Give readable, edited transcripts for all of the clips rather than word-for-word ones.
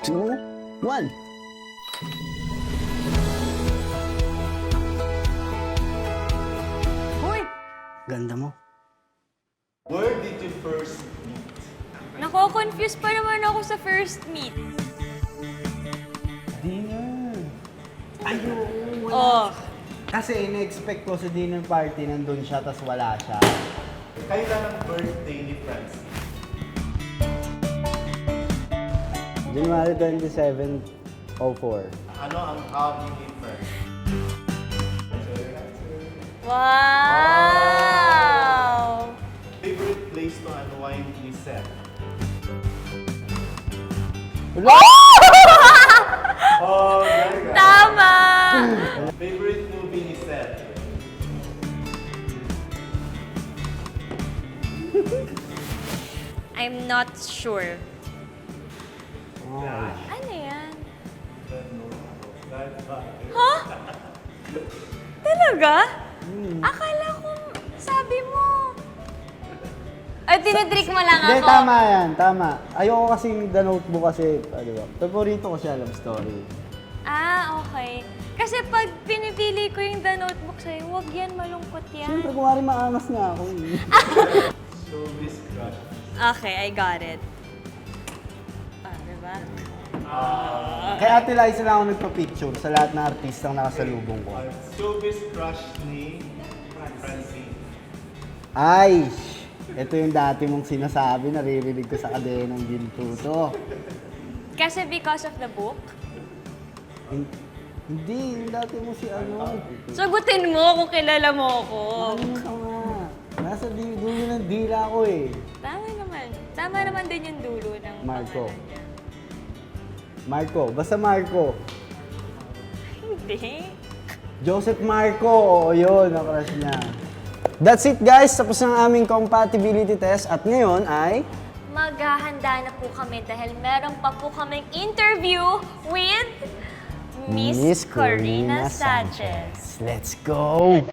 2, 1. Hoy! Ganda mo. Where did you first meet? Nako-confuse pa naman ako sa first meet. Dinner. Ayun, wala. Oh, Kasi in-expect ko sa dinner party, nandun siya, tas wala siya. Kailan ang birthday ni Francie? January 27, 04. Ano ang hobby ni Francie? wow! Favorite place to unwind ni Seth? Oh, very good. Tama! Favorite movie ni Seth? I'm not sure. Oh. Ano yan? That's fine. Ha? Talaga? Akala ko, sabi mo. Ay, tinitrick mo lang Hindi, ako. tama yan, tama. Ayoko kasi The Notebook kasi, ano ba, paborito ko siya, love story. Ah, okay. Kasi pag pinipili ko yung The Notebook sa'yo, huwag yan, malungkot yan. Siyempre, kumari maangas nga ako. Showbiz crush. Okay, I got it. Ah, diba? Kay Ate Liza lang ako nagpa-picture sa lahat ng artistang nakasalubong ko. Showbiz crush ni Francie. Ay! Ito yung dati mong sinasabi, naririnig ko sa kadenang ginto to. Kasi because of the book? Hindi, yung dati mo si ano. Sagutin mo kung kilala mo ako. Ano ka nga? Nasa dulo ng dila ko eh. Tama naman. Tama naman din yung dulo ng Marco. pangalan niya. Marco, basta Marco. Hindi. Joseph Marco, o yun, ang crush niya. That's it guys, tapos ang aming compatibility test at ngayon ay... Maghahanda na po kami dahil meron pa po kaming interview with Miss Corina Sanchez. Let's go!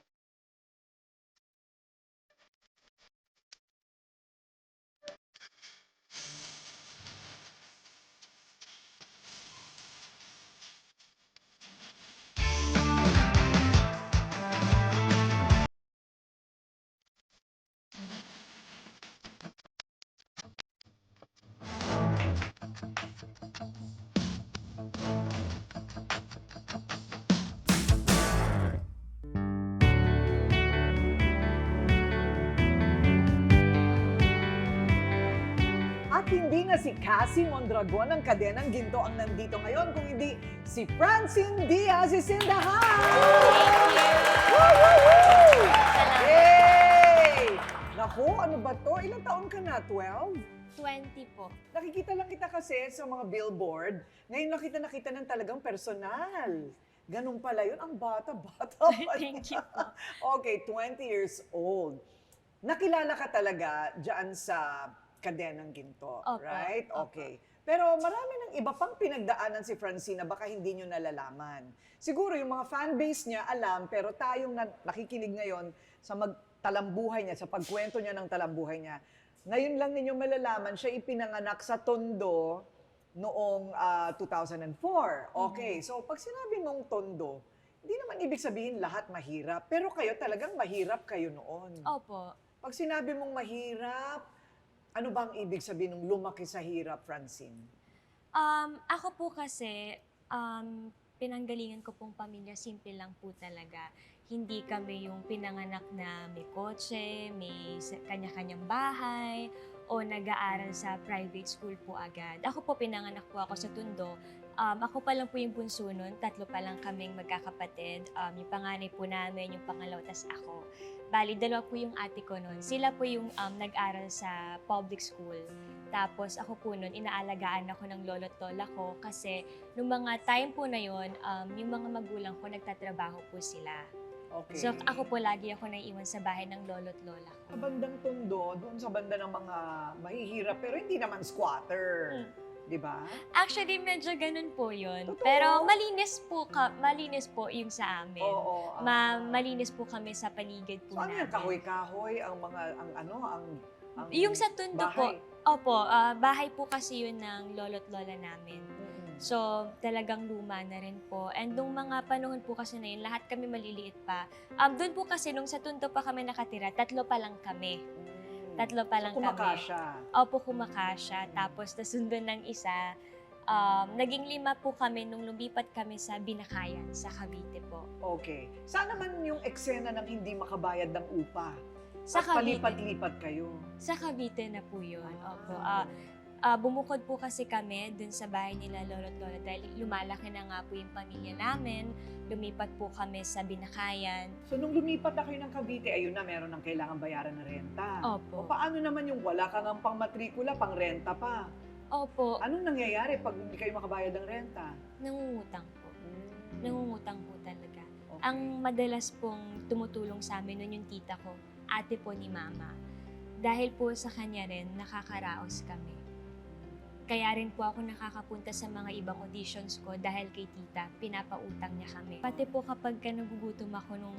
At hindi na si Cassie Mondragon ng Kadenang Ginto ang nandito ngayon, kung hindi si Francine Diaz is in the house! Woo, woo, woo! Yay! Naku, ano ba to? Ilang taon ka na? 12? 20 po. Nakikita lang kita kasi sa mga billboard. Ngayon nakita ng talagang personal. Ganun pala yun. Ang bata-bata pa Thank you po. Okay, 20 years old. Nakilala ka talaga dyan sa Kadenang Ginto, Opo, right? opo. Okay. Pero marami ng iba pang pinagdaanan si Francine na baka hindi nyo nalalaman. Siguro yung mga fanbase niya alam, pero tayong nakikinig ngayon sa talambuhay niya, sa pagkwento niya ng talambuhay niya, ngayon lang ninyo malalaman, siya ipinanganak sa Tondo noong 2004. Okay, so pag sinabi mong Tondo, hindi naman ibig sabihin lahat mahirap, pero kayo talagang mahirap kayo noon. Opo. Pag sinabi mong mahirap, ano bang ibig sabihin ng lumaki sa hirap, Francine? Ako po kasi, pinanggalingan ko pong pamilya, simple lang po talaga. Hindi kami yung pinanganak na may kotse, may kanya-kanyang bahay, o nag-aaral sa private school po agad. Ako po, pinanganak po ako sa Tondo. Ako pa lang po yung bunso nun, 3 pa lang kaming magkakapatid. Yung panganay po namin, yung pangalawa, tas ako. Bali, 2 po yung ate ko nun. Sila po yung nag-aral sa public school. Tapos ako po nun, inaalagaan ako ng lolo't lola ko kasi nung mga time po na yun, yung mga magulang ko nagtatrabaho po sila. Okay. So ako po lagi ako naiiwan sa bahay ng lolo't lola ko. Sa bandang Tondo, doon sa banda ng mga mahihirap, pero hindi naman squatter. Di ba? Actually, medyo ganun po yun. Totoo? Pero malinis po yung sa amin. Oo. Malinis po kami sa paligid po So ano yan, namin. kahoy-kahoy, ang mga, ang Yung sa Tondo po, bahay? Opo, bahay po kasi yun ng lolo't lola namin. So, talagang luma na rin po. And nung mga panahon po kasi na yun, lahat kami maliliit pa. Doon po kasi, nung sa Tondo pa kami nakatira, 3 pa lang kami. 3 pa lang kami. Kumakasya. Opo, kumakasya. Tapos, nasundo ng isa. Naging 5 po kami nung lumipat kami sa Binakayan, sa Cavite po. Okay. Saan naman yung eksena ng hindi makabayad ng upa? Sa At Cavite. palipat-lipat kayo. Sa Cavite na po yun. Opo. Ah. Bumukod po kasi kami dun sa bahay nila lolo't lola dahil lumalaki na nga po yung pamilya namin. Lumipat po kami sa Binakayan. So, nung lumipat na kayo ng Cavite, ayun na, meron ng kailangan bayaran na renta. O Opo. paano naman yung wala ka ng pang matrikula, pang renta pa? Opo. Anong nangyayari pag hindi kayo makabayad ng renta? Nangungutang po. Nangungutang po talaga. Okay. Ang madalas pong tumutulong sa amin nun yung tita ko, ate po ni mama. Dahil po sa kanya rin, nakakaraos kami. Kaya rin po ako nakakapunta sa mga ibang auditions ko dahil kay tita, pinapautang niya kami. Pati po kapag nagugutom ako nung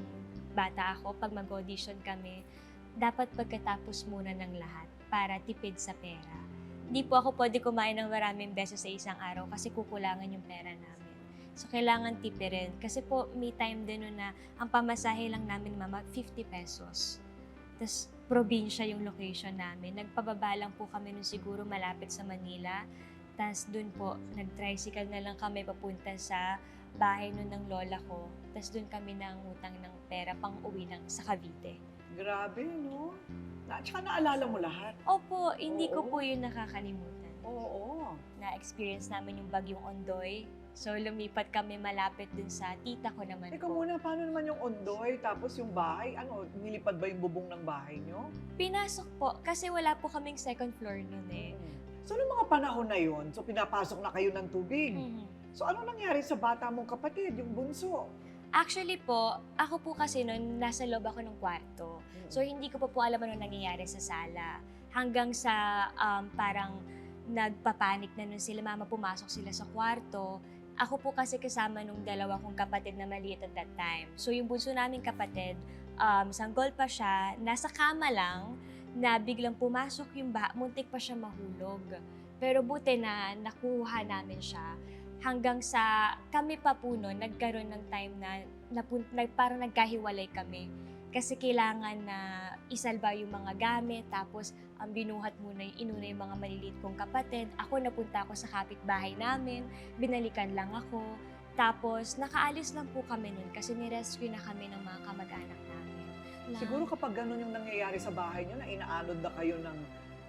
bata ako, pag mag-audition kami, dapat pagkatapos muna ng lahat para tipid sa pera. Di po ako pwede kumain ng maraming beses sa isang araw kasi kukulangan yung pera namin. So, kailangan tipirin. Kasi po, may time din nun na ang pamasahe lang namin, mama, 50 pesos. Tapos, probinsya yung location namin. Nagpababa lang po kami nun siguro malapit sa Manila. Tapos, dun po, nag-tricycle na lang kami papunta sa bahay nun ng lola ko. Tapos, dun kami nangutang ng pera pang uwi sa Cavite. Grabe, no? Tsaka naalala mo lahat. Opo, hindi ko Oo. po yun nakakalimutan. Oo. Na-experience namin yung bagyong Ondoy. So, lumipat kami malapit dun sa tita ko naman Teka po. muna, paano naman yung ondoy, tapos yung bahay? Ano, nilipad ba yung bubong ng bahay nyo? Pinasok po, kasi wala po kaming second floor nun eh. So, noong mga panahon na yun, so pinapasok na kayo ng tubig. Mhm. So, ano nangyari sa bata mong kapatid, yung bunso? Actually po, ako po kasi nun, nasa loob ako ng kwarto. So, hindi ko pa po alam ano nangyayari sa sala. Hanggang sa parang nagpapanik na nun sila, mama, pumasok sila sa kwarto. Ako po kasi kasama nung 2 kong kapatid na maliit at that time. So, yung bunso naming kapatid, sanggol pa siya, nasa kama lang, na biglang pumasok yung muntik pa siya mahulog. Pero buti na nakuha namin siya. Hanggang sa kami pa po noon, nagkaroon ng time na parang nagkahiwalay kami. Kasi kailangan na isalba yung mga gamit, tapos ang binuhat muna inuna yung mga maliliit kong kapatid. Ako napunta ako sa kapitbahay namin, binalikan lang ako. Tapos nakaalis lang po kami nun kasi nirescue na kami ng mga kamag-anak namin. Siguro kapag ganun yung nangyayari sa bahay nyo, na inaanod na kayo ng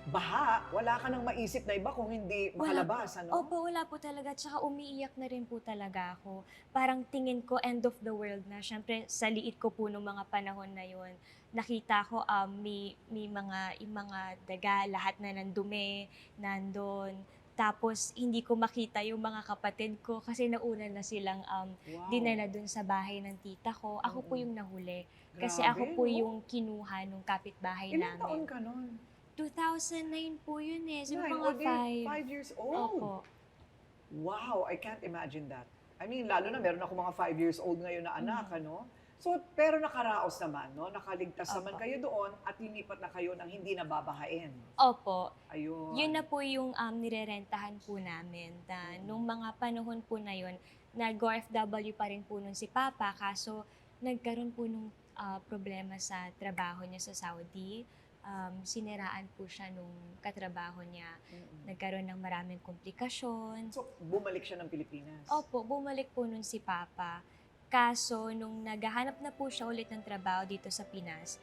baha, wala ka nang maisip na iba kung hindi makalabas, ano? Opo, wala po talaga. Tsaka umiiyak na rin po talaga ako. Parang tingin ko end of the world na. Siyempre, sa liit ko po nung mga panahon na yun, nakita ko may mga daga, lahat na nandumi, nandun. Tapos, hindi ko makita yung mga kapatid ko kasi nauna na silang Wow. dinala dun sa bahay ng tita ko. Ako po yung nahuli. Kasi Grabe, ako po no? yung kinuha nung kapitbahay Ilang taon namin. ka nun? 2009 po yun eh. So, Nine, mga o di, 5. 5 years old. Opo. Wow, I can't imagine that. I mean, lalo na meron ako mga 5 years old ngayon na anak, ano? So, pero nakaraos naman, no? Nakaligtas naman Opo. kayo doon at linipat na kayo ng hindi nababahain. Opo. Ayun. Yun na po yung nirerentahan po namin. Nung mga panahon po na yun, nag-OFW pa rin po nun si Papa, kaso nagkaroon po nung problema sa trabaho niya sa Saudi. Siniraan po siya nung katrabaho niya. Nagkaroon ng maraming komplikasyon. So, bumalik siya ng Pilipinas. Opo, bumalik po nun si Papa. Kaso, nung naghahanap na po siya ulit ng trabaho dito sa Pinas,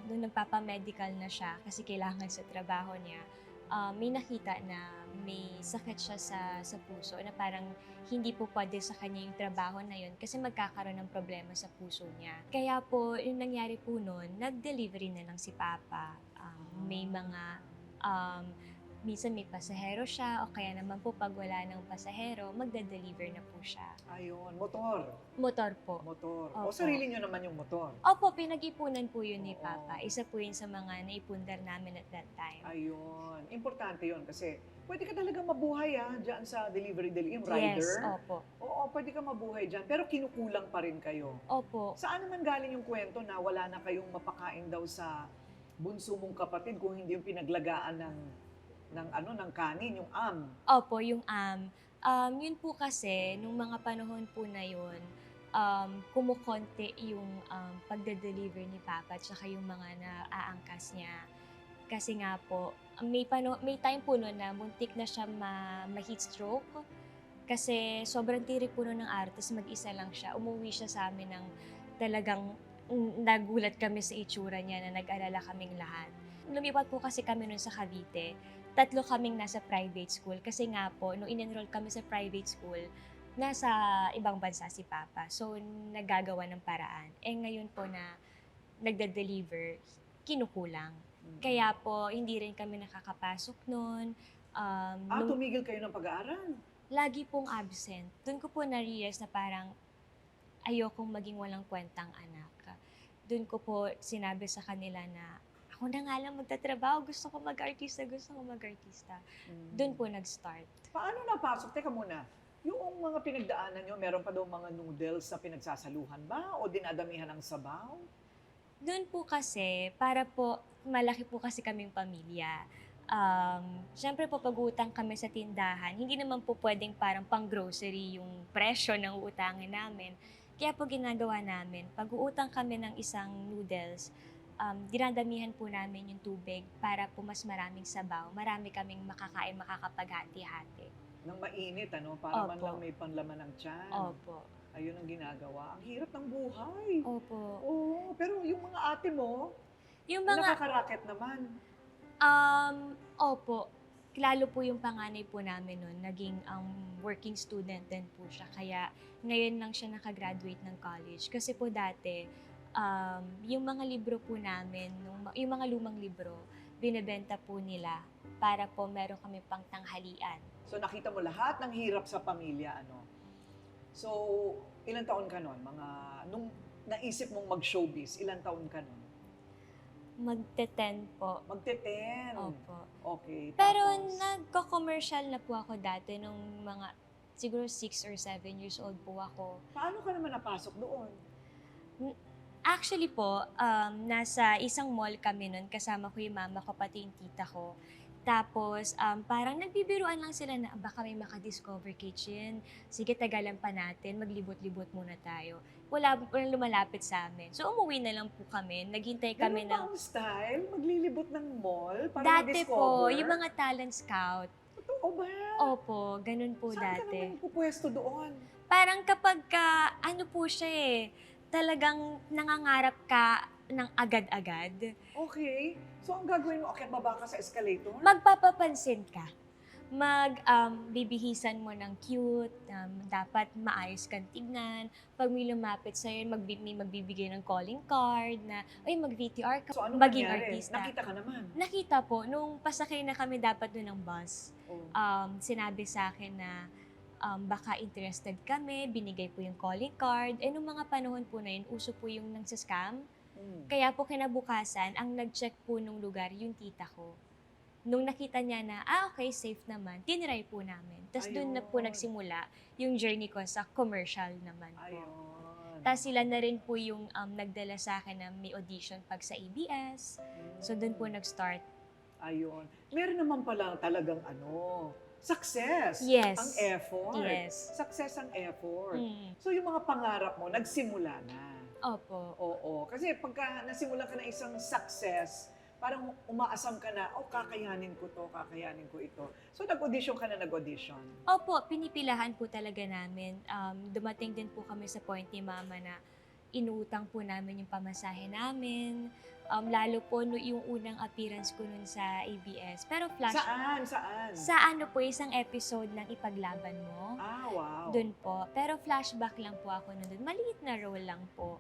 nung nagpapamedical na siya kasi kailangan sa trabaho niya, may nakita na may sakit siya sa puso na parang hindi po pwede sa kanya yung trabaho na yun kasi magkakaroon ng problema sa puso niya. Kaya po, yung nangyari po nun, nag-delivery na lang si Papa. May mga, minsan may pasahero siya o kaya naman po pag wala ng pasahero, magda-deliver na po siya. Ayun, motor. Motor po. Motor. O Opo. sarili nyo naman yung motor. Opo, pinag-ipunan po yun ni Oo. Papa. Isa po yun sa mga naipundar namin at that time. Ayun. Importante yun kasi pwede ka talaga mabuhay dyan sa delivery yung rider. Yes, opo. Oo, pwede ka mabuhay dyan. Pero kinukulang pa rin kayo. Opo. Saan naman galing yung kwento na wala na kayong mapakain daw sa bunso mong kapatid kung hindi yung pinaglagaan ng ng kanin, yung Opo, yung yun po kasi, nung mga panahon po na yun, kumukonti yung pagde-deliver ni Papa at saka yung mga naaangkas niya. Kasi nga po, may time po noon na muntik na siya ma-heat stroke. Kasi sobrang tirik po noon ng araw, tapos mag-isa lang siya. Umuwi siya sa amin ng talagang nagulat kami sa itsura niya na nag-alala kaming lahat. Lumipat po kasi kami noon sa Cavite. 3 kaming nasa private school. Kasi nga po, nung in-enroll kami sa private school, nasa ibang bansa si Papa. So, nagagawa ng paraan. Ngayon po na nagde-deliver, kinukulang. Kaya po, hindi rin kami nakakapasok noon. Tumigil kayo ng pag-aaral. Lagi pong absent. Doon ko po na-realize na parang ayokong maging walang kwentang anak. Doon ko po sinabi sa kanila na ako na nga lang magtatrabaho, gusto ko mag-artista. Doon po nag-start. Paano napasok? Teka muna, yung mga pinagdaanan nyo, meron pa daw mga noodles na pinagsasaluhan ba? O dinadamihan ng sabaw? Doon po kasi, para po, malaki po kasi kaming pamilya. Siyempre po, pag-uutang kami sa tindahan, hindi naman po pwedeng parang pang-grocery yung presyo ng uutangin namin. Kaya po ginagawa namin, pag-uutang kami ng isang noodles, dinadamihan po namin yung tubig para po mas maraming sabaw. Marami kaming makakain, makakapaghati-hati. Nang mainit, Para man Opo. lang may panlaman ng tiyan. Opo. Ayun ang ginagawa. Ang hirap ng buhay. Opo. Oo, pero yung mga ate mo, Yung mga, nakaka-racket naman. opo, lalo po yung panganay po namin nun, naging working student din po siya. Kaya ngayon lang siya nakagraduate ng college. Kasi po dati, yung mga libro po namin, yung mga lumang libro, binebenta po nila para po meron kami pang tanghalian. So nakita mo lahat ng hirap sa pamilya, So, ilang taon ka nun? Nung naisip mong mag-showbiz, ilang taon ka nun? Magte-10 po. Magte-10. Opo. Okay. Pero tapos? nagko-commercial na po ako dati nung mga siguro 6 or 7 years old po ako. Paano ka naman napasok doon? Actually po, nasa isang mall kami nun, kasama ko yung mama ko, pati yung tita ko. Tapos, parang nagbibiruan lang sila na baka may maka-discover kitchen. Sige, tagalan pa natin, maglibot-libot muna tayo. Walang lumalapit sa amin. So, umuwi na lang po kami. Naghintay kami Ganun ba ang style? Maglilibot ng mall para Dati po, ma-discover? yung mga talent scout. Totoo ba? Opo, ganun po Saan ka dati. naman pupwesto doon? Parang kapag ano po siya talagang nangangarap ka ng agad-agad. Okay. So, ang gagawin mo, akyat baba ka sa escalator? Magpapapansin ka. Bibihisan mo ng cute, dapat maayos kang tignan. Pag may lumapit sa'yo, may magbibigay ng calling card na, ay, mag-VTR ka, So, anong maging nangyari? artista. Nakita ka naman? Nakita po, nung pasakay na kami dapat doon ng bus, Oh. sinabi sa akin na baka interested kami, binigay po yung calling card. Nung mga panahon po na yun, uso po yung nang-scam. Kaya po kinabukasan, ang nag-check po nung lugar, yung tita ko. Nung nakita niya na, okay, safe naman, tinry po namin. Tapos doon na po Ayun. nagsimula yung journey ko sa commercial naman po. Ayun. Tapos sila na rin po yung nagdala sa akin na may audition pag sa ABS. So doon po nag-start. Ayun. Meron naman pala talagang success. Yes. Ang effort. Yes. Success ang effort. Mm. So, yung mga pangarap mo, nagsimula na. Opo. Oo. Kasi pagka nasimulan ka na isang success, parang umaasam ka na, kakayanin ko to, kakayanin ko ito. So, nag-audition ka na nag-audition. Opo, pinipilahan po talaga namin. Dumating din po kami sa point ni Mama na inuutang po namin yung pamasahe namin. Lalo po yung unang appearance ko nun sa ABS. Pero Saan? sa po, isang episode ng Ipaglaban Mo. Ah, wow. Doon po. Pero flashback lang po ako nun doon. Maliit na role lang po.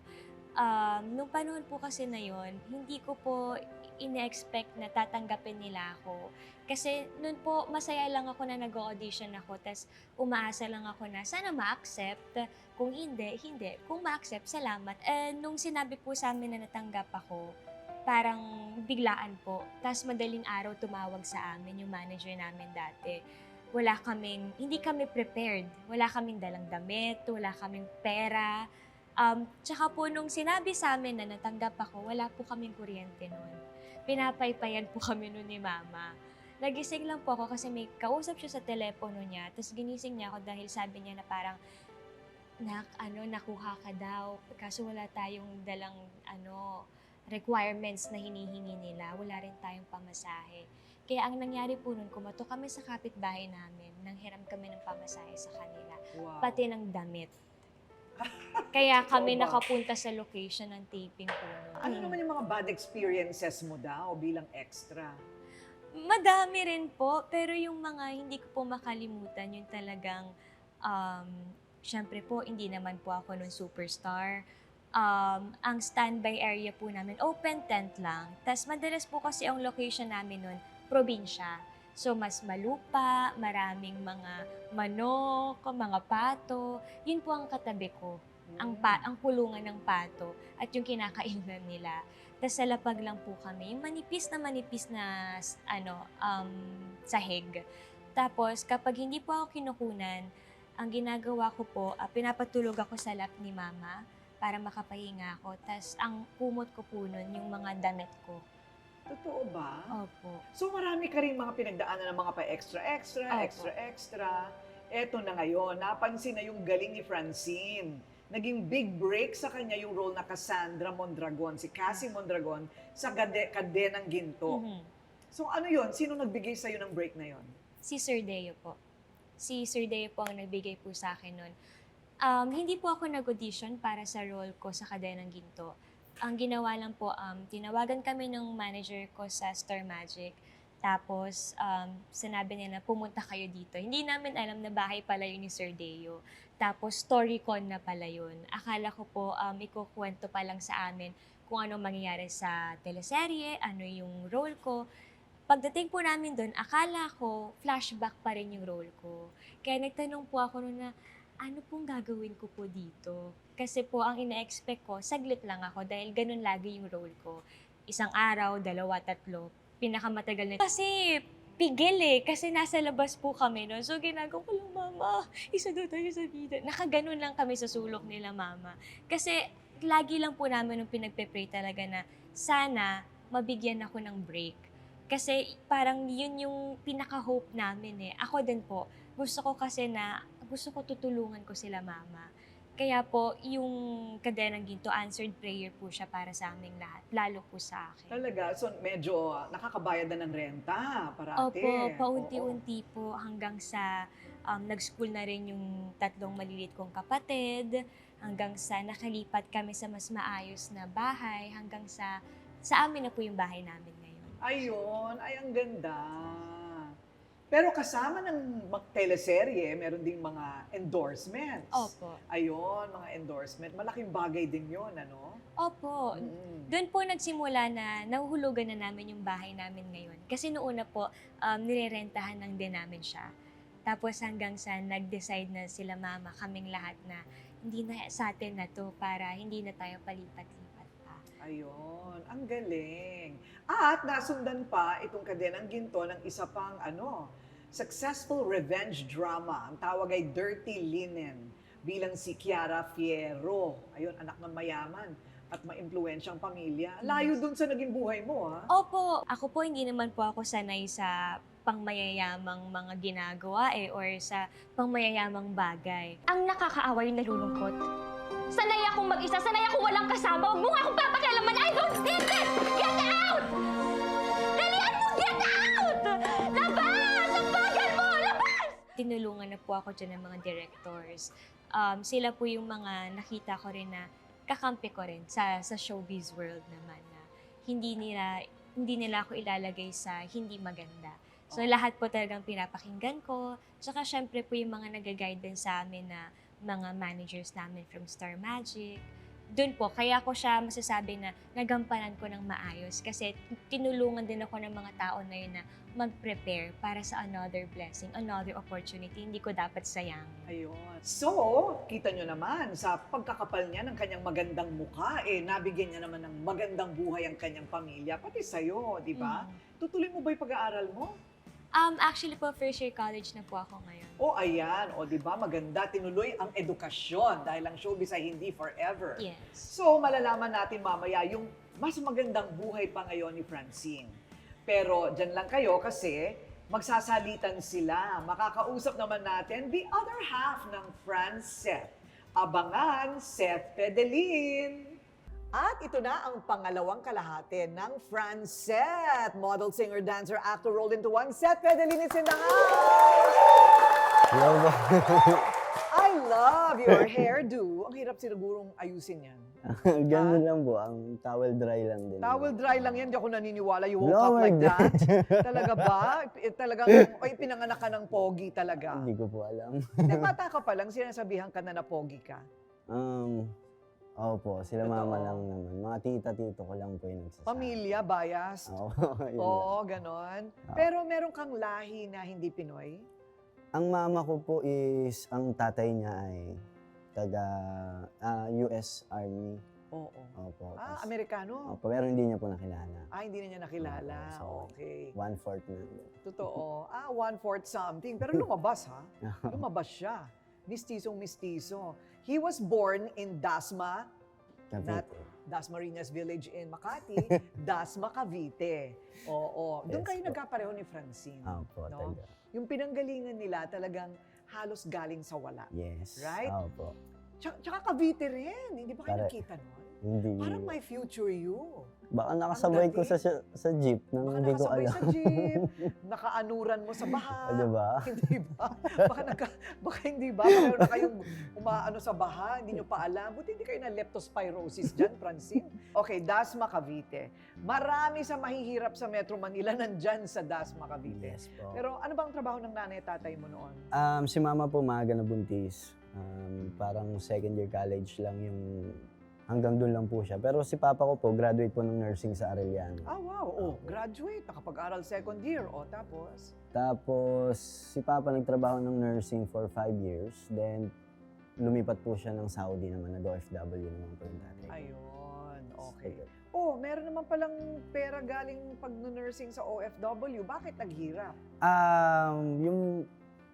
Nung panahon po kasi na yon, hindi ko po ine-expect na tatanggapin nila ako. Kasi noon po, masaya lang ako na nag-audition ako. Tapos umaasa lang ako na sana ma-accept. Kung hindi, hindi. Kung ma-accept, salamat. Nung sinabi po sa amin na natanggap ako, parang biglaan po. Tapos madaling araw tumawag sa amin yung manager namin dati. Hindi kami prepared. Wala kaming dalang damit, wala kaming pera. Tsaka po nung sinabi sa amin na natanggap ako, wala po kaming kuryente noon. Pinapaypayan po kami noon ni Mama. nagising lang po ako kasi may kausap siya sa telepono niya. Tapos ginising niya ako dahil sabi niya na parang, nakuha ka daw. Kaso wala tayong dalang, requirements na hinihingi nila. Wala rin tayong pamasahe. Kaya ang nangyari po nun, kumato kami sa kapitbahay namin, nanghiram kami ng pamasahe sa kanila. Wow. Pati ng damit. Kaya kami Ikaw ba? nakapunta sa location ng taping po nun. Ano naman yung mga bad experiences mo daw bilang extra? Madami rin po, pero yung mga hindi ko po makalimutan, yung talagang, syempre po, hindi naman po ako nun superstar. Ang standby area po namin, open tent lang. Tapos madalas po kasi ang location namin nun, probinsya. So mas malupa, maraming mga manok, mga pato. Yun po ang katabi ko. Ang kulungan ng pato at yung kinakainan nila. Tapos sa lapag lang po kami, yung manipis na sahig. Tapos kapag hindi po ako kinukunan, ang ginagawa ko po, pinapatulog ako sa lap ni mama para makapahinga ako. Tapos ang kumot ko po nun, yung mga damit ko. Totoo ba? Opo. So marami ka rin mga pinagdaanan ng mga pa-extra-extra, Opo. extra-extra. Eto na ngayon, napansin na yung galing ni Francine. Naging big break sa kanya yung role na Cassandra Mondragon, si Cassie Mondragon, sa Kadenang Ginto. Mhm. So ano yon? Sino nagbigay sa'yo ng break na yon? Si Sir Deo po. Si Sir Deo po ang nagbigay po sa akin nun. Hindi po ako nag-audition para sa role ko sa Kadenang Ginto. Ang ginawa lang po, tinawagan kami ng manager ko sa Star Magic. Tapos, sinabi niya na pumunta kayo dito. Hindi namin alam na bahay pala yun ni Sir Deo. Tapos, StoryCon na pala yun. Akala ko po, ikukwento pa lang sa amin kung ano mangyayari sa teleserye, ano yung role ko. Pagdating po namin doon, akala ko flashback pa rin yung role ko. Kaya nagtanong po ako noon na, ano pong gagawin ko po dito? Kasi po, ang ina-expect ko, saglit lang ako dahil ganun lagi yung role ko. Isang araw, 2, 3, pinakamatagal na. Kasi pigil kasi nasa labas po kami noon. So ginagawa ko lang, mama, isa daw tayo sa bida. Nakaganon lang kami sa sulok nila, mama. Kasi lagi lang po namin nung pinagpe-pray talaga na sana mabigyan ako ng break. Kasi parang yun yung pinaka-hope namin Ako din po, gusto ko tutulungan ko sila, mama. Kaya po, yung Kadenang Ginto, answered prayer po siya para sa aming lahat, lalo po sa akin. Talaga? So medyo nakakabayad na ng renta parati. Opo, paunti-unti po hanggang sa nag-school na rin yung 3 maliliit kong kapatid, hanggang sa nakalipat kami sa mas maayos na bahay, hanggang sa amin na po yung bahay namin ngayon. Ayun, ay ang ganda. Pero kasama ng teleserye, meron ding mga endorsements. Opo. Ayun, mga endorsement. Malaking bagay din yun, ano? Opo. Mm. Doon po nagsimula na nahuhulugan na namin yung bahay namin ngayon. Kasi noon na po, nirerentahan lang din namin siya. Tapos hanggang sa nag-decide na sila mama, kaming lahat na hindi na sa atin na to para hindi na tayo palipat-lipat pa. Ayun, ang galing. At nasundan pa itong Kadenang Ginto ng isa pang successful revenge drama. Ang tawag ay Dirty Linen bilang si Kiara Fierro. Ayun, anak ng mayaman at maimpluwensyang pamilya. Layo dun sa naging buhay mo, ha? Opo, ako po hindi naman po ako sanay sa pangmayayamang mga ginagawa or sa pangmayayamang bagay. Ang nakakaawa yung nalulungkot. Sanay akong mag-isa, sanay akong walang kasama. Huwag mo nga akong papakialaman. I don't need this! Get out! Dalian mo, get out! Labas! Ang bagal mo! Labas! Tinulungan na po ako dyan ng mga directors. Sila po yung mga nakita ko rin na kakampi ko rin sa showbiz world naman na hindi nila ako ilalagay sa hindi maganda. So lahat po talagang pinapakinggan ko. Tsaka syempre po yung mga nag-guide din sa amin na mga managers namin from Star Magic. Doon po, kaya ko siya masasabi na nagampanan ko ng maayos kasi tinulungan din ako ng mga tao na yun na mag-prepare para sa another blessing, another opportunity. Hindi ko dapat sayang. Ayun. So, kita nyo naman, sa pagkakapal niya ng kanyang magandang mukha, nabigyan niya naman ng magandang buhay ang kanyang pamilya, pati sa'yo, di ba? Tutuloy mo ba yung pag-aaral mo? Actually po, first year college na po ako ngayon. O ayan, o di ba maganda, tinuloy ang edukasyon dahil ang showbiz ay hindi forever. Yes. So, malalaman natin mamaya yung mas magandang buhay pa ngayon ni Francine. Pero dyan lang kayo kasi magsasalitan sila. Makakausap naman natin the other half ng Francet. Abangan, Seth Pedelin. At ito na ang pangalawang kalahati ng Francet. Model, singer, dancer, actor rolled into one. Seth Pedelin is in the house! Hello po. I love your hairdo. Ang hirap sigurong ayusin yan. Ganun lang po, ang towel dry lang din. Towel dry lang yan, di ako naniniwala. You woke No, up like my that? Talaga ba? Talagang, ay, pinanganak ka ng pogi talaga. Hindi ko po alam. Hindi, bata ka pa lang, sinasabihan ka na pogi ka. Opo, sila Totoo. mama lang naman. Mga tita-tito ko lang po yung nagsasabi. Pamilya, bias. Oo, yun lang. Oo, ganon. Pero meron kang lahi na hindi Pinoy? Ang mama ko po is, ang tatay niya ay taga US Army. Oo. Opo. tas- Amerikano? Opo, pero hindi niya po nakilala. Hindi na niya nakilala. Oo, so, Okay. 1/4 na. Totoo. 1/4 something. Pero lumabas, ha? Lumabas siya. Mistisong-mistiso. He was born in Dasma, not Cavite. Dasmariñas Village in Makati, Dasma, Cavite. Oo. Doon Yes kayo po. nagkapareho ni Francine. Opo, No? taga. Yung pinanggalingan nila talagang halos galing sa wala. Yes. Right? Opo. Tsaka Cavite rin. Hindi ba kayo Pare- nakita nun? Hindi. Parang my future you. Baka nakasabay ko sa jeep nang Baka hindi ko nakasabay alam. sa jeep, nakaanuran mo sa baha. Diba? Hindi ba? Baka hindi ba? Pareho na kayong umaano sa baha, hindi nyo pa alam. Buti hindi kayo na leptospirosis dyan, Francine. Okay, Dasma, Cavite. Marami sa mahihirap sa Metro Manila nandyan sa Dasma, Cavite. Yes po. Pero ano bang trabaho ng nanay at tatay mo noon? Si mama po maaga na buntis. Parang second year college lang yung hanggang doon lang po siya. Pero si papa ko po, graduate po ng nursing sa Arellano. Wow. Graduate. Nakapag-aral second year. Tapos? Tapos si papa nagtrabaho ng nursing for 5 years. Then lumipat po siya ng Saudi naman, nag-OFW naman po yung tatay. Ayun. Okay. Meron naman palang pera galing pag-nursing sa OFW. Bakit naghirap?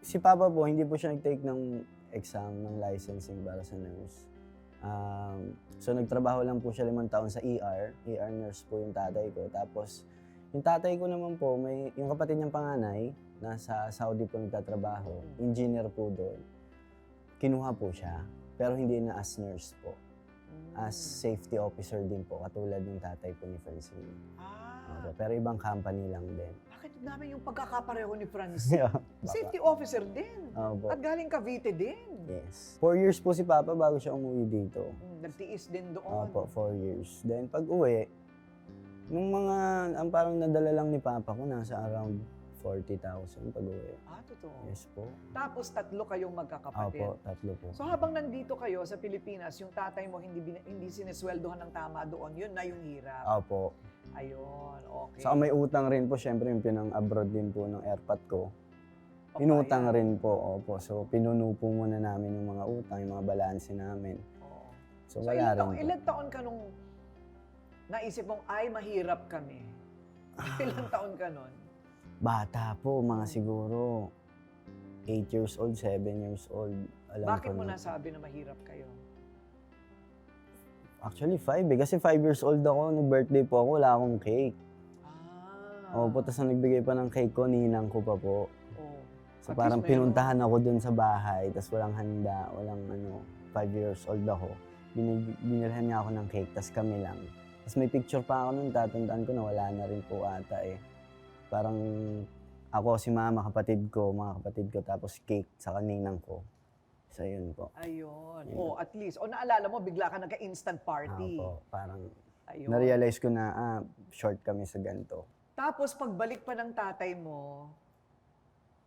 Si papa po, hindi po siya nag-take ng exam ng licensing para sa nurse. So nagtrabaho lang po siya 5 taon sa ER nurse po yung tatay ko. Tapos yung tatay ko naman po, yung kapatid niyang panganay, nasa Saudi po nagtatrabaho, engineer po doon. Kinuha po siya, pero hindi na as nurse po. As safety officer din po, katulad ng tatay po ni Francine. Opo, pero ibang company lang din. Bakit namin yung pagkakapareho ni Francine? Safety officer din. Opo. At galing Cavite din. Yes. 4 years po si Papa bago siya umuwi dito. Nagtiis din doon. Opo, 4 years. Then pag uwi, nung ang parang nadala lang ni Papa ko, nasa around 40,000 pag uwi. Totoo. Yes po. Tapos 3 kayong magkakapatid. Opo, 3 po. So habang nandito kayo sa Pilipinas, yung tatay mo hindi sinesweldohan ng tama doon, yun na yung hirap. Opo. Ayun, okay. Saka may utang rin po, syempre yung pinang-abroad din po ng airpat ko. Inutang rin po, opo. So pinuno po muna namin yung mga utang, yung mga balanse namin. Oo. So So wala rin po. ilang taon ka nung naisip mong, ay, mahirap kami? Ilang taon ka nun? Bata po, mga siguro 8 years old, 7 years old. Alam Bakit ko mo na. nasabi na mahirap kayo? Actually, 5 eh. Kasi 5 years old ako, nag-birthday po ako, wala akong cake. Opo, tapos ang nagbigay pa ng cake ko, ninang ko pa po. Oh. So At parang least meron. pinuntahan ako dun sa bahay, tapos walang handa, walang 5 years old ako. Binilhan niya ako ng cake, tapos kami lang. Tapos may picture pa ako nun, tatandaan ko na wala na rin po ata eh. Parang ako, si mama, mga kapatid ko, tapos cake sa kaninang ko. So yun po. Ayun. Yun. At least. Naalala mo, bigla ka nagka-instant party. Opo, parang Ayun. na-realize ko na short kami sa ganito. Tapos pagbalik pa ng tatay mo,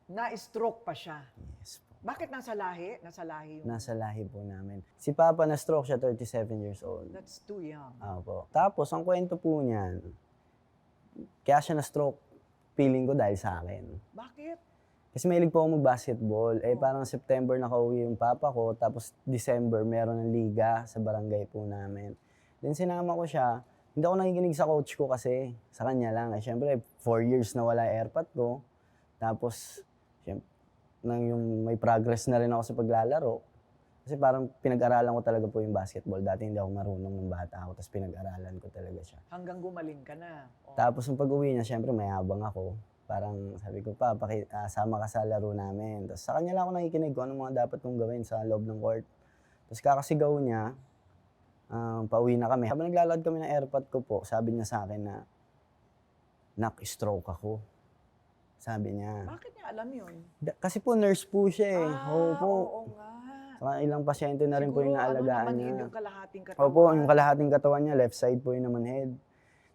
na-stroke pa siya. Yes po. Bakit nasa lahi? Nasa lahi yung... Nasa lahi po namin. Si Papa na-stroke siya, 37 years old. That's too young. Opo. Tapos, ang kwento po niyan, kaya siya na-stroke, feeling ko dahil sa akin. Bakit? Kasi mahilig po ako mag-basketball. Parang September nakauwi yung papa ko, tapos December meron ng liga sa barangay po namin. Then sinama ko siya, hindi ako nakikinig sa coach ko kasi sa kanya lang. Siyempre, 4 years na wala airpot ko. Tapos, siyempre, yung may progress na rin ako sa paglalaro. Kasi parang pinag-aralan ko talaga po yung basketball. Dati hindi ako marunong ng bata ako, tapos pinag-aralan ko talaga siya. Hanggang gumaling ka na. Tapos yung pag-uwi niya, siyempre mayabang ako. Parang sabi ko, pa, sama ka sa laro namin. Tapos sa kanya lang ako nakikinig kung ano mga dapat kong gawin sa loob ng court. Tapos kakasigaw niya, pauwi na kami. Habang naglalakad kami ng airpot ko po, sabi niya sa akin na, stroke ako. Sabi niya. Bakit niya alam yun? Kasi po nurse po siya eh. Opo. Oo nga. Saka ilang pasyente na rin po yung naalagaan naman niya. yung kalahating katawan. Opo, yung kalahating katawan niya, left side po yung naman head.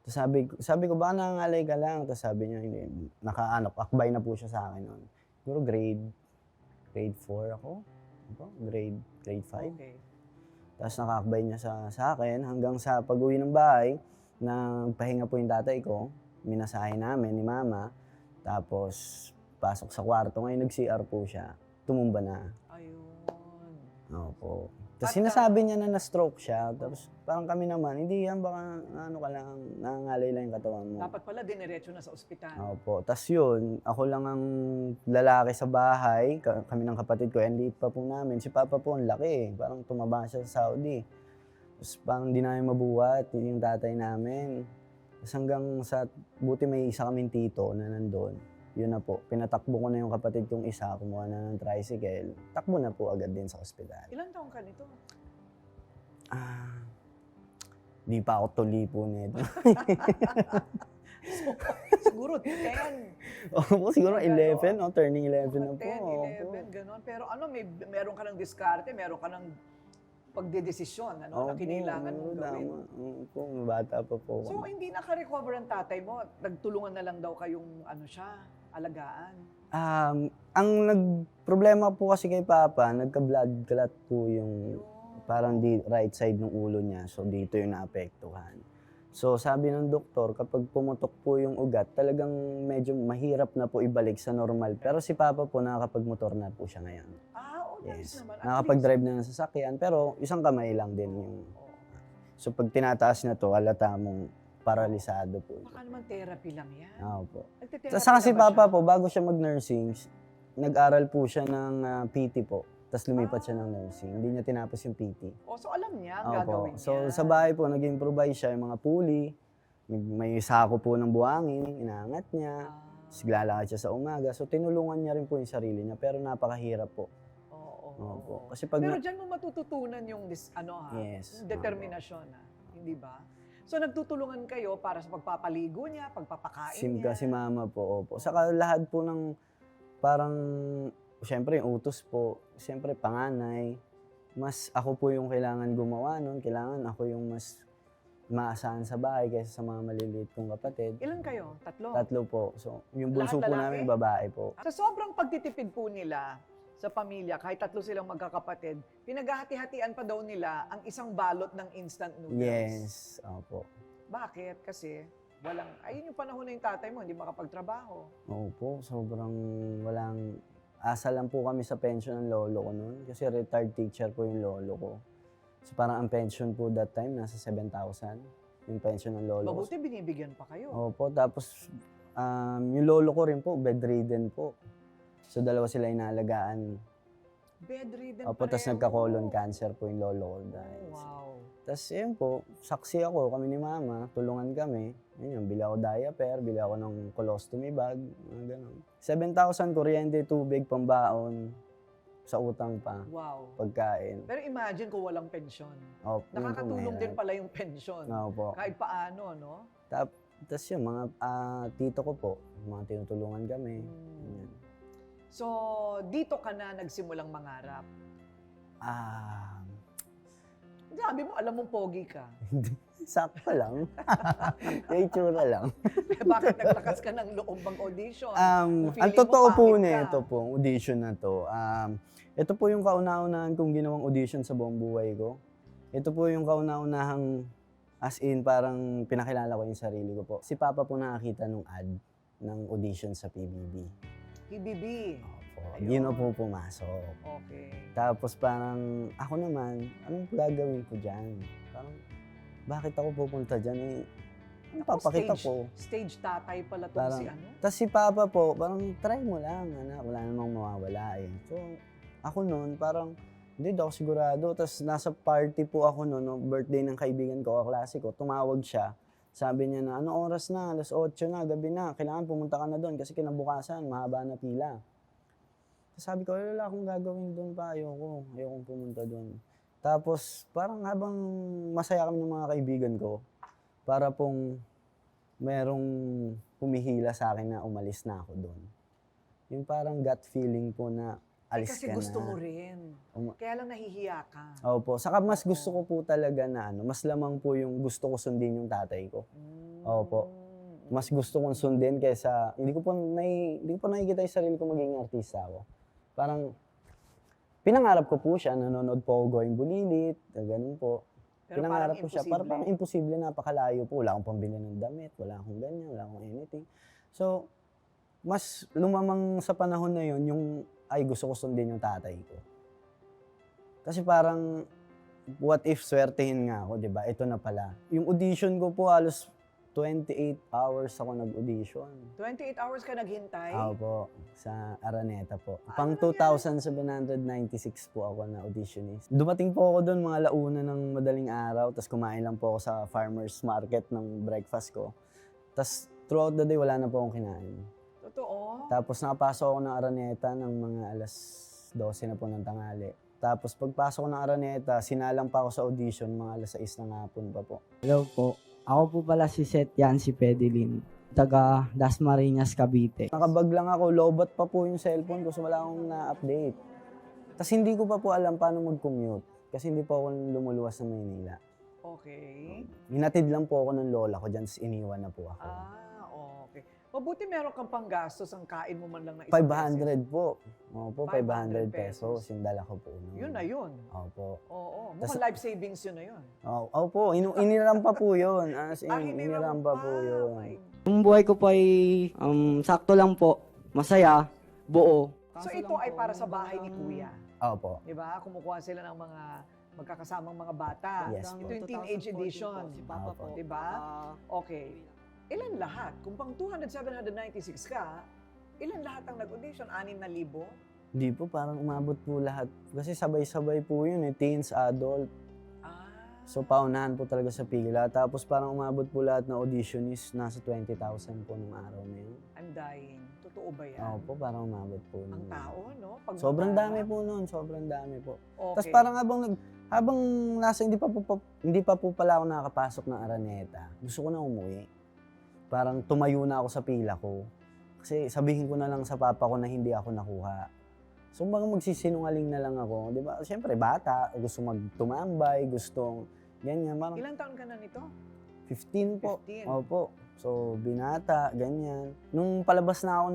Tapos sabi ko, baka nangangalay ka lang. Tapos sabi niya, hindi, akbay na po siya sa akin noon. Siguro grade 4 ako. Grade 5. Okay. Tapos nakakbay niya sa akin hanggang sa pag-uwi ng bahay, nagpahinga po yung tatay ko, minasahe namin ni mama, tapos pasok sa kwarto, ngayon nag-CR po siya, tumumba na. Ayun. Opo. Tapos sinasabi niya na na-stroke siya, tapos parang kami naman, hindi yan, baka ano ka lang, nangangalay lang yung katawan mo. Dapat pala diniretso na sa ospital. Opo. Tapos yun, ako lang ang lalaki sa bahay, kami ng kapatid ko, ang liit pa po namin. Si Papa po, ang laki, parang tumaba siya sa Saudi. Tapos parang di namin mabuhat, yung tatay namin. Tapos hanggang sa, buti may isa kaming tito na nandun. Yun na po, pinatakbo ko na yung kapatid kong isa, kumuha na ng tricycle. Takbo na po agad din sa ospital. Ilan taong ka nito? Di pa ako tuli po nito. Siguro 10. Opo, siguro 11, no? Turning 11 na po. 10, 11, gano'n. Pero ano, meron ka ng diskarte, meron ka ng pagdedesisyon, ano, na kailangan mong gawin. Opo, bata pa po. So, hindi naka-recover ang tatay mo. Nagtulungan na lang daw kayong, alagaan. Ang problema po kasi kay Papa, nagka-blood clot po yung parang di right side ng ulo niya. So, dito yung naapektuhan. So, sabi ng doktor, kapag pumutok po yung ugat, talagang medyo mahirap na po ibalik sa normal. Pero si Papa po, nakakapag-motor na po siya ngayon. Nice naman. At Nakakapag-drive na ng sasakyan, pero isang kamay lang din yung... So, pag tinataas na to, halata mong paralisado po. Baka naman therapy lang yan. Po. Nagte-therapy Saka si na ba Papa siya? po, bago siya mag-nursing, nag-aral po siya ng PT po. Tapos lumipat siya ng nursing. Hindi niya tinapos yung PT. So alam niya ang gagawin niya. So sa bahay po, nag-improvise siya yung mga pulley. May sako po ng buhangin, inaangat niya. Tapos lalakad siya sa umaga. So tinulungan niya rin po yung sarili niya, pero napakahirap po. Opo. Kasi pag Pero dyan mo matututunan yung Yes. yung determinasyon, hindi ba? So nagtutulungan kayo para sa pagpapaligo niya, pagpapakain niya. si mama po, opo. Saka lahat po ng parang, siyempre yung utos po, siyempre panganay. Mas ako po yung kailangan gumawa nun. Kailangan ako yung mas maasahan sa bahay kaysa sa mga maliliit kong kapatid. Ilan kayo? 3? 3 po. So, yung bunso Lahat po lalaki? namin babae po. Sa sobrang pagtitipid po nila sa pamilya, kahit 3 silang magkakapatid, pinaghahati-hatian pa daw nila ang isang balot ng instant noodles. Yes, opo. Bakit? Kasi ayun yung panahon na yung tatay mo, hindi makapagtrabaho. Opo, sobrang walang... Asa lang po kami sa pension ng lolo ko noon. Kasi retired teacher po yung lolo ko. So parang ang pension po that time, nasa 7,000. Yung pension ng lolo ko. Mabuti binibigyan pa kayo. Opo, tapos yung lolo ko rin po, bedridden po. So dalawa sila inaalagaan. Bedridden Opo, tapos pareho. nagka-colon cancer po yung lolo ko dahil. Wow. Tapos yun po, saksi ako, kami ni mama, tulungan kami. Yun, bili ako diaper, bili ako ng colostomy bag, mga ganun. 7,000 kuryente, tubig, pambaon, sa utang pa, Wow. pagkain. Pero imagine kung walang pensyon. Opo, yun po, Nakakatulong din mahirap. pala yung pensyon. Opo. Kahit paano, no? Tapos yun, mga tito ko po, mga tinutulungan kami. Hmm. Ganyan. So, dito ka na nagsimulang mangarap. Sabi mo, alam mong pogi ka. Sakto lang. Yung itsura lang. Bakit naglakas ka ng loob ang audition? Kung Ang feeling mo totoo po pangit ka. nito po, audition na to. Ito po yung kauna-unahan kong ginawang audition sa buong buhay ko. Ito po yung kauna-unahang, as in, parang pinakilala ko yung sarili ko po. Si Papa po nakakita nung ad ng audition sa PBB. PBB. Opo, Ayun. yun po pumasok. Okay. Tapos parang, ako naman, anong gagawin ko dyan? Parang, bakit ako pupunta dyan? Ano papakita ko? Stage tatay pala to Parang- si ano? Tapos si Papa po, parang try mo lang, anak, wala namang mawawala eh. So, ako noon, parang, hindi daw ako sigurado. Tapos nasa party po ako noon, no, birthday ng kaibigan ko, kaklase ko, tumawag siya. Sabi niya na, ano oras na? Alas 8 na, gabi na. Kailangan pumunta ka na doon kasi kinabukasan, mahaba na pila. Sabi ko, wala akong gagawin doon pa. Ayokong pumunta doon. Tapos, parang habang masaya kami ng mga kaibigan ko, para pong merong humihila sa akin na umalis na ako doon. Yung parang gut feeling po na alis Kasi ka gusto na. mo rin. Kaya lang nahihiya ka. Opo. Saka mas gusto ko po talaga na mas lamang po yung gusto ko sundin yung tatay ko. Opo. Mas gusto kong sundin kaysa, hindi ko po nakikita yung sarili ko maging artista ako. Parang, pinangarap ko po siya, nanonood po ako Going Bulilit, ganun po. Pero Pinangarap parang ko siya, parang imposible, napakalayo po. Wala akong pambili ng damit, wala akong ganyan, wala akong anything. So, mas lumamang sa panahon na yun, yung ay gusto ko sundin yung tatay ko. Kasi parang, what if swertehin nga ako, di ba? Ito na pala. Yung audition ko po, halos 28 hours ako nag-audition. 28 hours ka naghintay? Opo, sa Araneta po. Ano Pang 2,796 po ako na auditionist. Dumating po ako doon mga launa ng madaling araw, tapos kumain lang po ako sa farmer's market ng breakfast ko. Tapos throughout the day, wala na po akong kinain. Totoo? Tapos nakapasok ako ng Araneta ng mga alas 12 na po ng tanghali. Tapos pagpasok ko ng Araneta, sinalang pa ako sa audition, mga alas 6 ng hapon pa po. Hello po. Ako po pala si Seth Yancy Pedelin, taga Dasmariñas, Cavite. Nakabag lang ako, lowbat pa po yung cellphone ko, so wala akong na-update. Tapos hindi ko pa po alam paano mag-commute, kasi hindi po ako lumuluwas sa Maynila. Okay. Hinatid lang po ako ng lola ko dyan, iniwan na po ako. Okay. Mabuti meron kang panggastos ang kain mo man lang na isang 500 po. Opo, 500 500 pesos yung dala ko po. beses. Yun na yun. Opo. Oo. Tas- Mukhang life savings yun na yun. Opo, iniram pa po yun. As in, Hiniram iniram pa po yun. My Yung buhay ko po ay sakto lang po, masaya, buo. So ito ay para sa bahay ni Kuya. Opo. Di ba? Kumukuha sila ng mga magkakasamang mga bata. Yes Ito po. yung teenage edition. Si Papa Opo. po. Di ba? Okay. Ilan lahat? Kung pang 200,796 ka, ilan lahat ang nag-audition? 6,000? Hindi po, parang umabot po lahat. Kasi sabay-sabay po yun teens, adult. Ah. So paunahan po talaga sa pila. Tapos parang umabot po lahat na auditionist, nasa 20,000 po nung araw na yun. I'm dying. Totoo ba yan? Opo, parang umabot po. Ang nun. tao, no? Pag Sobrang mababa. dami po noon, sobrang dami po. Okay. Tapos parang habang nasa hindi pa po pala ako nakakapasok ng Araneta, gusto ko na umuwi. Parang tumayo na ako sa pila ko. Kasi sabihin ko na lang sa papa ko na hindi ako nakuha. So baka magsisinungaling na lang ako, 'di ba? Siyempre bata, gusto magtumambay, gustong ganyan, parang Ilang taon ka na nito? 15 po. 15. Opo. So binata, ganyan. Nung palabas na ako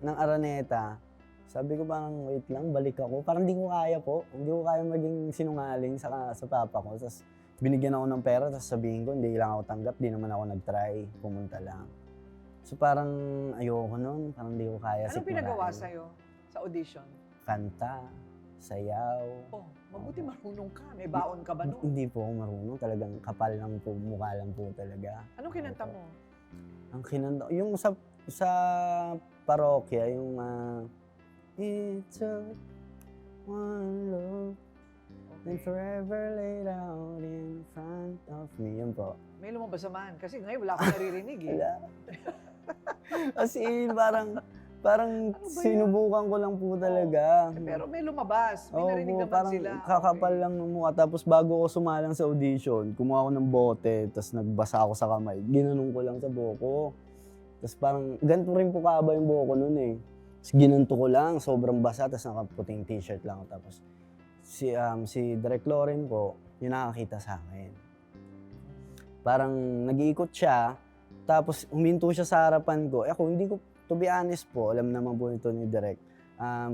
ng Araneta, sabi ko parang wait lang, balik ako. Parang hindi ko kaya po. Hindi ko kaya maging sinungaling sa papa ko. Tapos binigyan ako ng pera, tapos sabihin ko, hindi lang ako tanggap, di naman ako nag-try, pumunta lang. So parang ayoko nun, parang hindi ko kaya Anong pinagawa sa'yo sa audition? Kanta, sayaw. Oh, mabuti marunong ka. May baon ka ba noon? Hindi po ako marunong, talagang kapal lang po, mukha lang po talaga. Anong kinanta mo? Ang kinanta, yung sa parokya, yung It took one look and forever laid out in front of me. Yun po. May lumabas naman. Kasi ngayon wala akong naririnig eh. Wala. As in, parang Ano ba sinubukan ko lang po talaga. Pero may lumabas. May narinig Oo, naman parang sila. kakapal Okay. lang ng mukha. Tapos bago ko sumalang sa audition, kumuha ako ng bote, tapos nagbasa ako sa kamay. Ginanong ko lang sa buhok. Tapos parang, ganito rin po kaaba yung buhok ko nun eh. Tapos ginanto ko lang, sobrang basa, tapos nakaputing t-shirt lang ako. Tapos si Direk Loren po, yung nakakita sa akin. Parang nag-iikot siya, tapos huminto siya sa harapan ko. Ako, hindi ko, to be honest po, alam naman po nito ni Direk,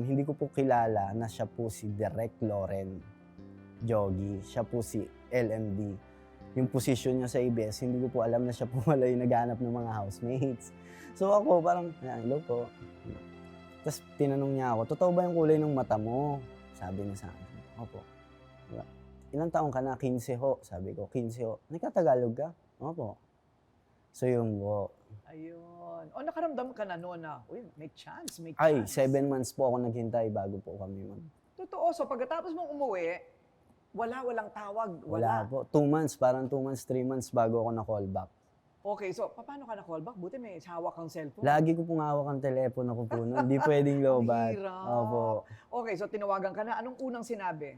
hindi ko po kilala na siya po si Direk Loren Jogi. Siya po si LMD. Yung position niya sa ABS, hindi ko po alam na siya po wala yung naghanap ng mga housemates. So ako parang, hello po. Tapos tinanong niya ako, totoo ba yung kulay ng mata mo? Sabi niya sa akin, opo. Ilang taong ka na? 15 ho. Sabi ko, 15 ho. Nagkatagalog ka? Opo. So yun po. Ayun. O nakaramdam ka na noon na, uy, may chance, may chance. Ay, 7 months po ako naghintay bago po kami mag... Totoo. So pagkatapos mong umuwi, Walang tawag. Wala po. 2 months, parang 2 months, 3 months bago ako na-call back. Okay, so paano ka na-call back? Buti may hawak kang cellphone. Lagi ko pong hawak ang telepono ko po. Hindi pwedeng lobat. hirap. Opo. Okay, so tinawagan ka na. Anong unang sinabi?